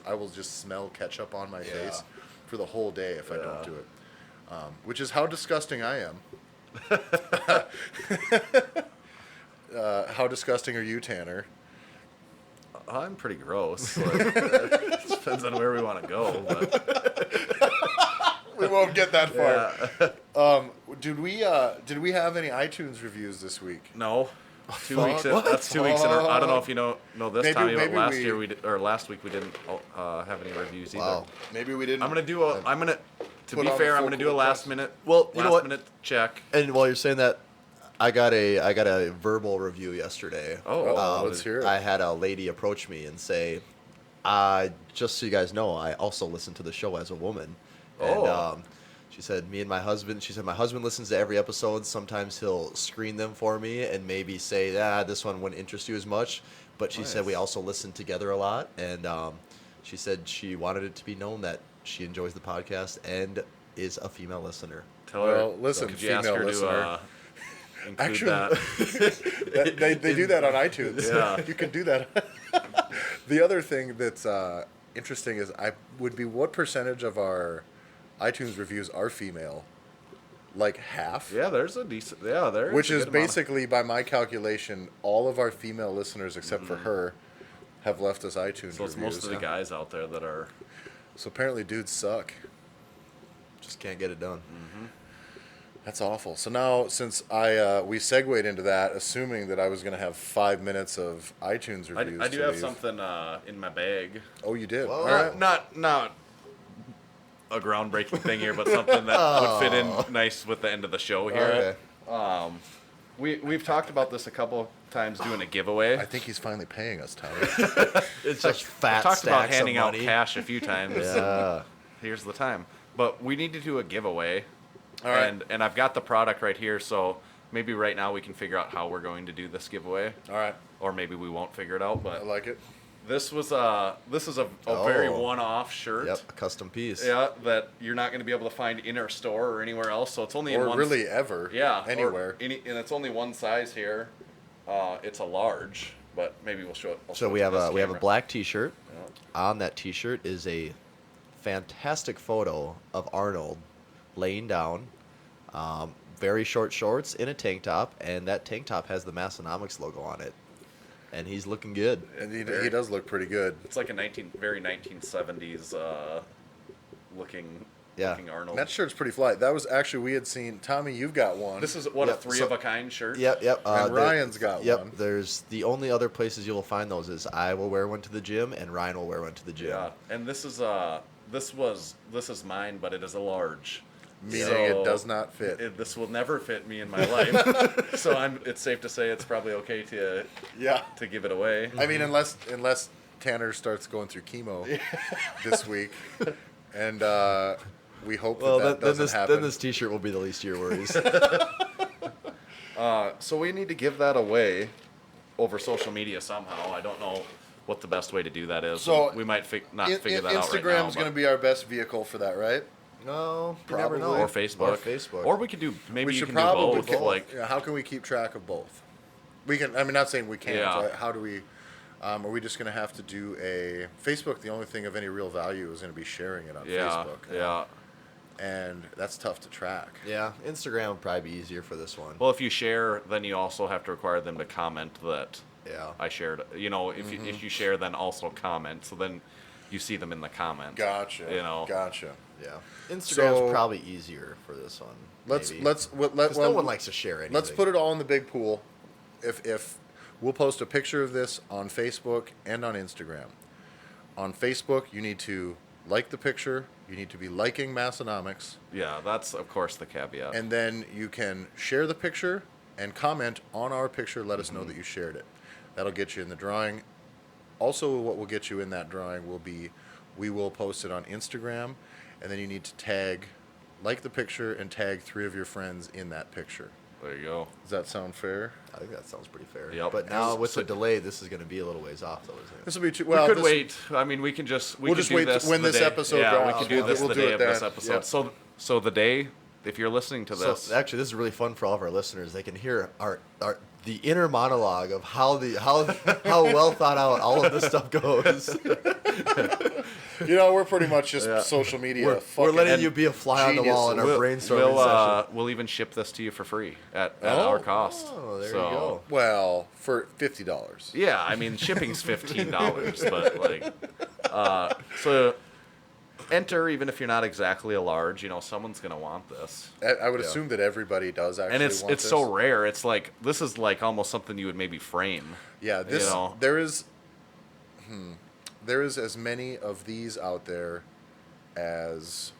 I will just smell ketchup on my face for the whole day if I don't do it. Which is how disgusting I am. How disgusting are you, Tanner? I'm pretty gross. Like, it depends on where we want to go. But We won't get that far. yeah. Did we have any iTunes reviews this week? No. 2 Fuck. weeks. That's 2 weeks in a row. I don't know if you know this Maybe- time, but maybe last we- year or last week we didn't have any reviews either. Wow. Maybe we didn't. I'm gonna to Put be on fair, the I'm full gonna do a cool last test. minute. Well, you know what? minute check. And while you're saying that, I got a verbal review yesterday. Oh, let's hear it. I had a lady approach me and say, just so you guys know, I also listen to the show as a woman. Oh. And she said, my husband listens to every episode. Sometimes he'll screen them for me and maybe say, this one wouldn't interest you as much. But she said we also listen together a lot. And she said she wanted it to be known that she enjoys the podcast and is a female listener. Tell her. Well, listen, could you ask female her listener. to include Actually, that? they do that on iTunes. Yeah. You can do that. The other thing that's interesting is what percentage of our iTunes reviews are female? Like half? Yeah, there's a decent. Yeah, there. Which a is good amount. basically, by my calculation, all of our female listeners, except for her, have left us iTunes So it's reviews. most of the guys out there that are. So apparently dudes suck. Just can't get it done. That's awful. So now, since we segued into that, assuming that I was going to have 5 minutes of iTunes reviews. I do have something in my bag. Oh, you did. Whoa. All right. Not a groundbreaking thing here, but something that would fit in nice with the end of the show here. Okay. We've talked about this a couple times doing a giveaway. I think he's finally paying us, Tommy. It's just fat I've talked about stacks handing of out money. cash a few times. Yeah. Here's the time. But we need to do a giveaway. All right. And I've got the product right here, so maybe right now we can figure out how we're going to do this giveaway. All right. Or maybe we won't figure it out. I But like it. this is a very Oh. one-off shirt. Yep, a custom piece. Yeah, that you're not going to be able to find in our store or anywhere else. So it's only in Or one. really ever. Yeah. Anywhere. And it's only one size here. It's a large, but maybe we'll show it. So we have a black T-shirt. On that T-shirt is a fantastic photo of Arnold laying down, very short shorts in a tank top, and that tank top has the Massenomics logo on it, and he's looking good. And he does look pretty good. It's like a very 1970s looking Arnold. And that shirt's pretty fly. That was actually, we had seen, Tommy, you've got one. This is a Yep, three so- of a kind shirt. Yep. And Ryan's got yep, one. There's the only other places you will find those is I will wear one to the gym and Ryan will wear one to the gym. Yeah, and this is mine, but it is a large. Meaning So it does not fit. this will never fit me in my life. So it's safe to say it's probably okay to give it away. I mean, unless Tanner starts going through chemo this week, and we hope that doesn't happen. Then this T-shirt will be the least of your worries. So we need to give that away over social media somehow. I don't know what the best way to do that is. So we might not figure that out right now. Instagram's going to be our best vehicle for that, right? No, you Probably. never know. Or Facebook. Or Facebook. Or we could do maybe We you should can do probably both. Like Yeah, how can we keep track of both? We can. I mean, not saying we can't. Yeah. Right? How do we? Are we just going to have to do a Facebook? The only thing of any real value is going to be sharing it on Facebook. Yeah. And that's tough to track. Yeah, Instagram would probably be easier for this one. Well, if you share, then you also have to require them to comment that Yeah. I shared. You know, if you share, then also comment. So then you see them in the comment. Gotcha. You know. Gotcha. Yeah, Instagram's So- probably easier for this one. Let's maybe. let's what let 'Cause well, no one likes to share anything. Let's put it all in the big pool. If we'll post a picture of this on Facebook and on Instagram. On Facebook, you need to like the picture. You need to be liking Massenomics, Yeah, that's of course the caveat. and then you can share the picture and comment on our picture. Let us know that you shared it. That'll get you in the drawing. Also, what will get you in that drawing will be, we will post it on Instagram, and then you need to like the picture and tag 3 of your friends in that picture. There you go. Does that sound fair? I think that sounds pretty fair. Yep. But now with So- the delay, this is going to be a little ways off, though, isn't it? This will be too. We Well, could this- wait. I mean, we can just We'll could just do wait this when the this day. episode Yeah, drops. we could do We'll this do the day it of this then. episode. Yep. So the day, if you're listening to this, So actually, this is really fun for all of our listeners. They can hear the inner monologue of how well thought out all of this stuff goes. We're pretty much just social media. We're fucking letting you be a fly on the wall in our brainstorming session. we'll even ship this to you for free at our cost. Oh, there So, you go. Well, for $50. Yeah, I mean shipping's $15, but like, so enter even if you're not exactly a large. Someone's gonna want this, I would assume that everybody does actually. and it's want it's this. so rare. It's like this is like almost something you would maybe frame. Yeah, this you know. there is as many of these out there as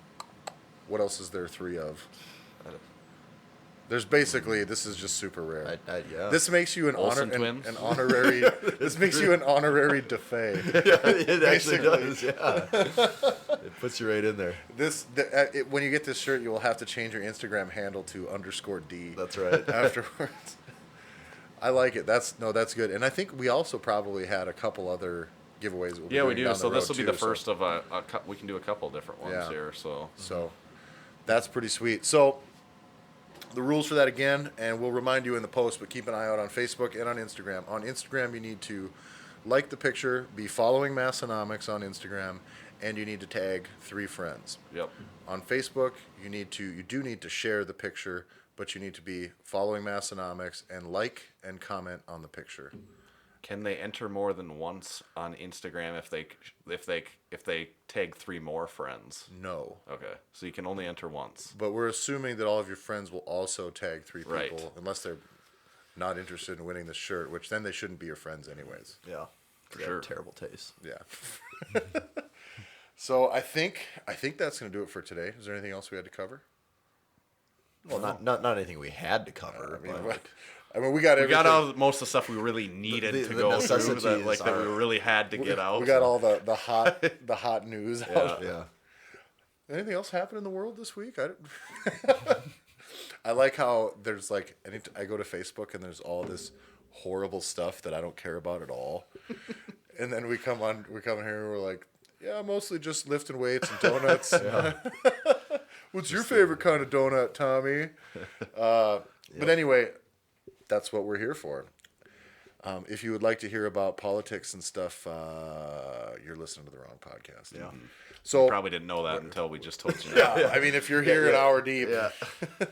what else is there 3 of? There's basically this is just super rare. Yeah. This makes you an Olsen twins? an honorary. This makes you an honorary DeFay. it actually Basically. does. Yeah. It puts you right in there. When you get this shirt, you will have to change your Instagram handle to _D. That's right. Afterwards. I like it. That's good. And I think we also probably had a couple other giveaways. That we'll be Yeah, we doing do. down So the this road will be too, the first of we can do a couple different ones Yeah. here. So So that's pretty sweet. So the rules for that again, and we'll remind you in the post, but keep an eye out on Facebook and on Instagram. On Instagram, you need to like the picture, be following Massenomics on Instagram, and you need to tag 3 friends. yep. On Facebook, you do need to share the picture, but you need to be following Massenomics and like and comment on the picture. Can they enter more than once on Instagram if they tag 3 more friends? No. Okay, so you can only enter once. But we're assuming that all of your friends will also tag 3 people, Right. unless they're not interested in winning the shirt, which then they shouldn't be your friends anyways. Yeah. For sure. Terrible taste. Yeah. So I think that's going to do it for today. Is there anything else we had to cover? Well, not anything we had to cover. I mean, but we got We everything. got all most of the stuff we really needed The to go through, that necessities that we really had to get out. We got all the hot news out. yeah. Anything else happen in the world this week? I like how there's like I go to Facebook and there's all this horrible stuff that I don't care about at all, and then we come in here and we're like, yeah, mostly just lifting weights and donuts. What's your favorite kind of donut, Tommy? But anyway, that's what we're here for. If you would like to hear about politics and stuff, you're listening to the wrong podcast. Yeah. So Probably didn't know that until we just told you. yeah, I mean, if you're here an hour deep, Yeah.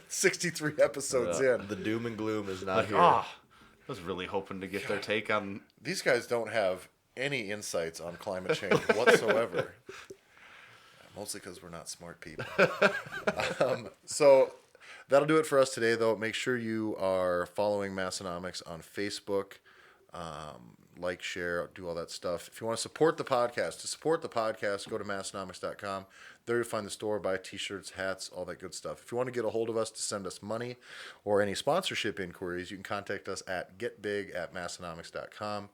63 episodes in, The doom and gloom is not here. I was really hoping to get their take on. these guys don't have any insights on climate change whatsoever. Mostly because we're not smart people. So that'll do it for us today, though. Make sure you are following Massenomics on Facebook. Like, share, do all that stuff. If you want to support the podcast, go to Massenomics.com. There you'll find the store, buy t-shirts, hats, all that good stuff. If you want to get a hold of us to send us money or any sponsorship inquiries, you can contact us at getbig@Massenomics.com.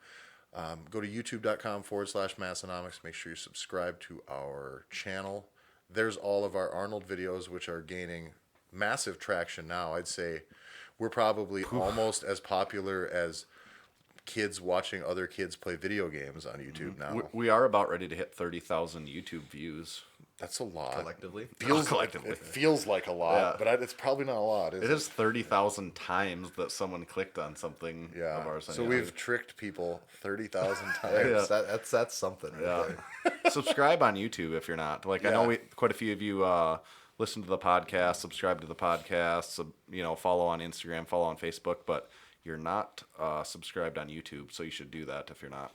Go to youtube.com/Massenomics. Make sure you subscribe to our channel. There's all of our Arnold videos, which are gaining massive traction now. I'd say we're probably almost as popular as kids watching other kids play video games on YouTube now. We are about ready to hit 30,000 YouTube views. That's a lot. Collectively. Collectively. It feels like a lot, Yeah. but it's probably not a lot. Is It is 30,000 times that someone clicked on something Yeah. of ours. on So YouTube. we've tricked people 30,000 times. Yeah. That's something. Right Yeah. there. Subscribe on YouTube if you're not. Like I know quite a few of you listen to the podcast, subscribe to the podcast, follow on Instagram, follow on Facebook, but you're not subscribed on YouTube, so you should do that if you're not.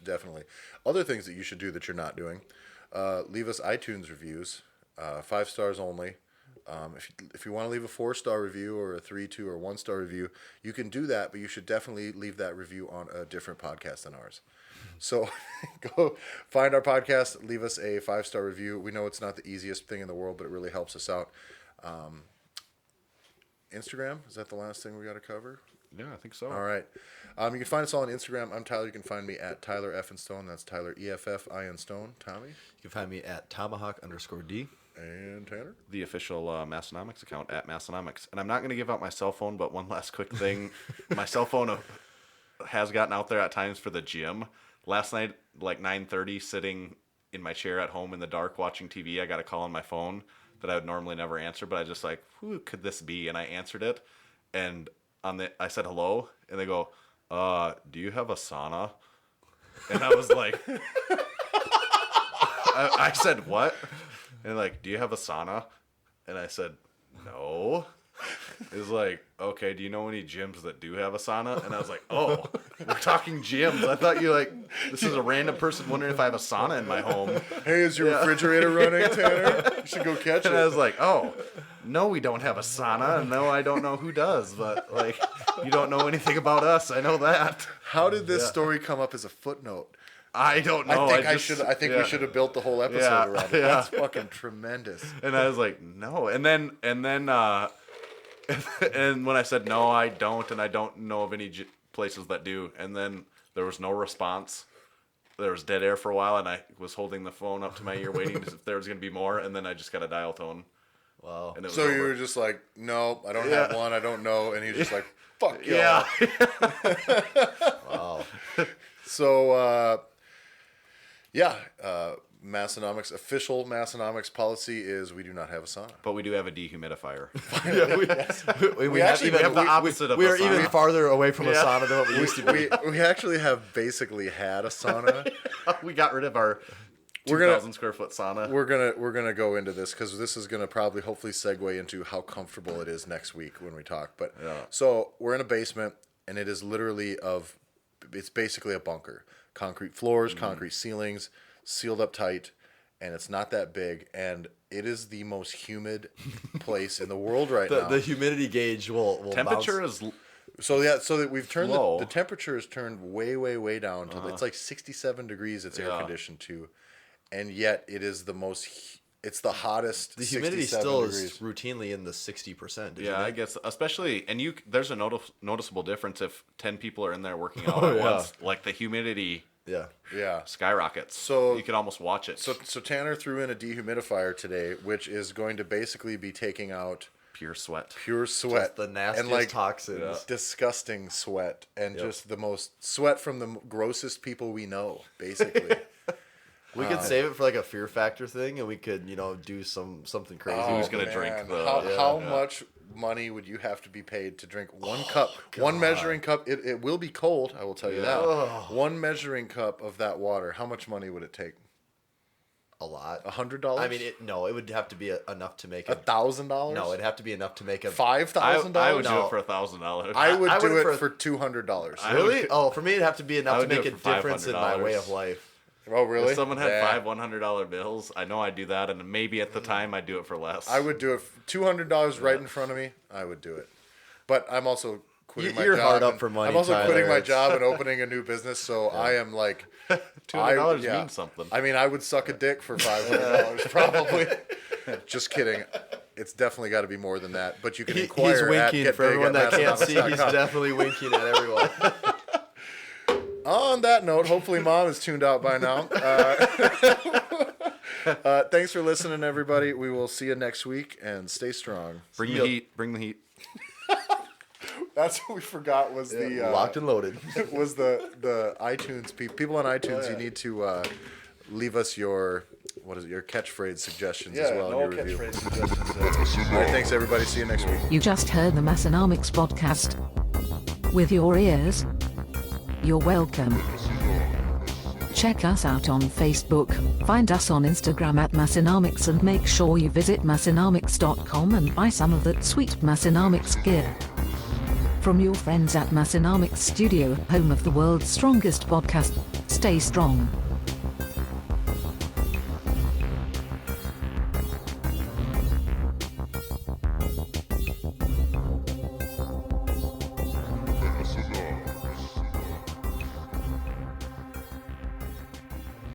Definitely. Other things that you should do that you're not doing, leave us iTunes reviews, 5 stars only. If you want to leave a 4-star review or a 3, 2, or 1-star review, you can do that, but you should definitely leave that review on a different podcast than ours. So go find our podcast, leave us a 5-star review. We know it's not the easiest thing in the world, but it really helps us out. Instagram, is that the last thing we got to cover? Yeah, I think so. All right. You can find us all on Instagram. I'm Tyler. You can find me at Tyler F. Stone. That's Tyler EFFIN Stone. Tommy You can find me at Tomahawk_D. and Tanner. The official Massenomics account at Massenomics. And I'm not going to give out my cell phone, but one last quick thing. My cell phone has gotten out there at times for the gym. Last night, like 9:30, sitting in my chair at home in the dark watching TV, I got a call on my phone that I would normally never answer, but I just like, who could this be? And I answered it. And I said hello, and they go, do you have a sauna? And I was like, I said, what? And they're like, do you have a sauna? And I said, no. It was like, okay, do you know any gyms that do have a sauna? And I was like, oh, we're talking gyms. I thought this is a random person wondering if I have a sauna in my home. Hey, is your refrigerator running, Tanner? You should go catch it. And I was like, oh, no, we don't have a sauna. And no, I don't know who does. But, like, you don't know anything about us. I know that. How did this story come up as a footnote? I don't know. I think we should have built the whole episode around it. Yeah. That's fucking tremendous. And I was like, no. And then and when I said no, I don't, and I don't know of any places that do. And then there was no response. There was dead air for a while, and I was holding the phone up to my ear, waiting to see if there was going to be more. And then I just got a dial tone. Wow. And it was So you over. were just like, no, I don't have one. I don't know. And he was just like, fuck y'all. Yeah. Wow. So, Massenomics, official Massenomics policy is we do not have a sauna. But we do have a dehumidifier. We actually have the opposite of we a are even sauna. farther away from a sauna than what we used to be. We actually have basically had a sauna. We got rid of our We're gonna- 2,000 square foot sauna. We're gonna go into this because this is gonna probably hopefully segue into how comfortable it is next week when we talk. But so we're in a basement and it is literally of it's basically a bunker. Concrete floors, concrete ceilings, sealed up tight, and it's not that big. And it is the most humid place in the world right now. The humidity gauge will Temperature bounce. is So that we've turned low. the temperature is turned way down to it's like 67 degrees. It's air conditioned to, and yet it is the most. It's the hottest. The humidity 67 still degrees. is routinely in the 60%. Yeah, I guess especially, and there's a noticeable difference if 10 people are in there working out Oh, at yeah. once. Like the humidity Yeah. skyrockets. So you can almost watch it. So Tanner threw in a dehumidifier today, which is going to basically be taking out Pure sweat. pure sweat, Just the nastiest and toxins. disgusting sweat, and just the most sweat from the grossest people we know, basically. We could save it for like a fear factor thing, and we could, do something crazy. Who's gonna drink the- How much money would you have to be paid to drink one cup, one measuring cup? It will be cold, I will tell you that. One measuring cup of that water. How much money would it take? A lot. $100? I mean, it would have to be enough to make it. $1,000? No, it'd have to be enough to make a. $5,000? I would do No. it for $1,000. I would I do would it for $200. Really? Oh, for me, it'd have to be I enough to would do make a it for difference in my way $500. of life. Oh, really? If someone had Nah. five $100 bills, I know I'd do that, and maybe at the time I'd do it for less. I would do it. $200 right in front of me. I would do it. But I'm also quitting my You're job. hard up and- for money, I'm also quitting Tyler. my job and opening a new business. So I am like, $200 yeah. means something. I mean, I would suck a dick for $500 probably. Just kidding. It's definitely got to be more than that. But you can He's inquire at winking for everyone that can't see. He's getbig@massenomics.com. definitely winking at everyone. On that note, hopefully Mom is tuned out by now. Thanks for listening, everybody. We will see you next week, and stay strong. Bring the heat. Bring the heat. That's what we forgot was the Locked and loaded. was the iTunes people on iTunes. You need to leave us your your catchphrase suggestions as well in your review. All right, thanks everybody. See you next week. You just heard the Massenomics podcast. With your ears, you're welcome. Check us out on Facebook, find us on Instagram at Massenomics, and make sure you visit Massenomics.com and buy some of that sweet Massenomics gear. From your friends at Massenomics Studio, home of the world's strongest podcast, stay strong.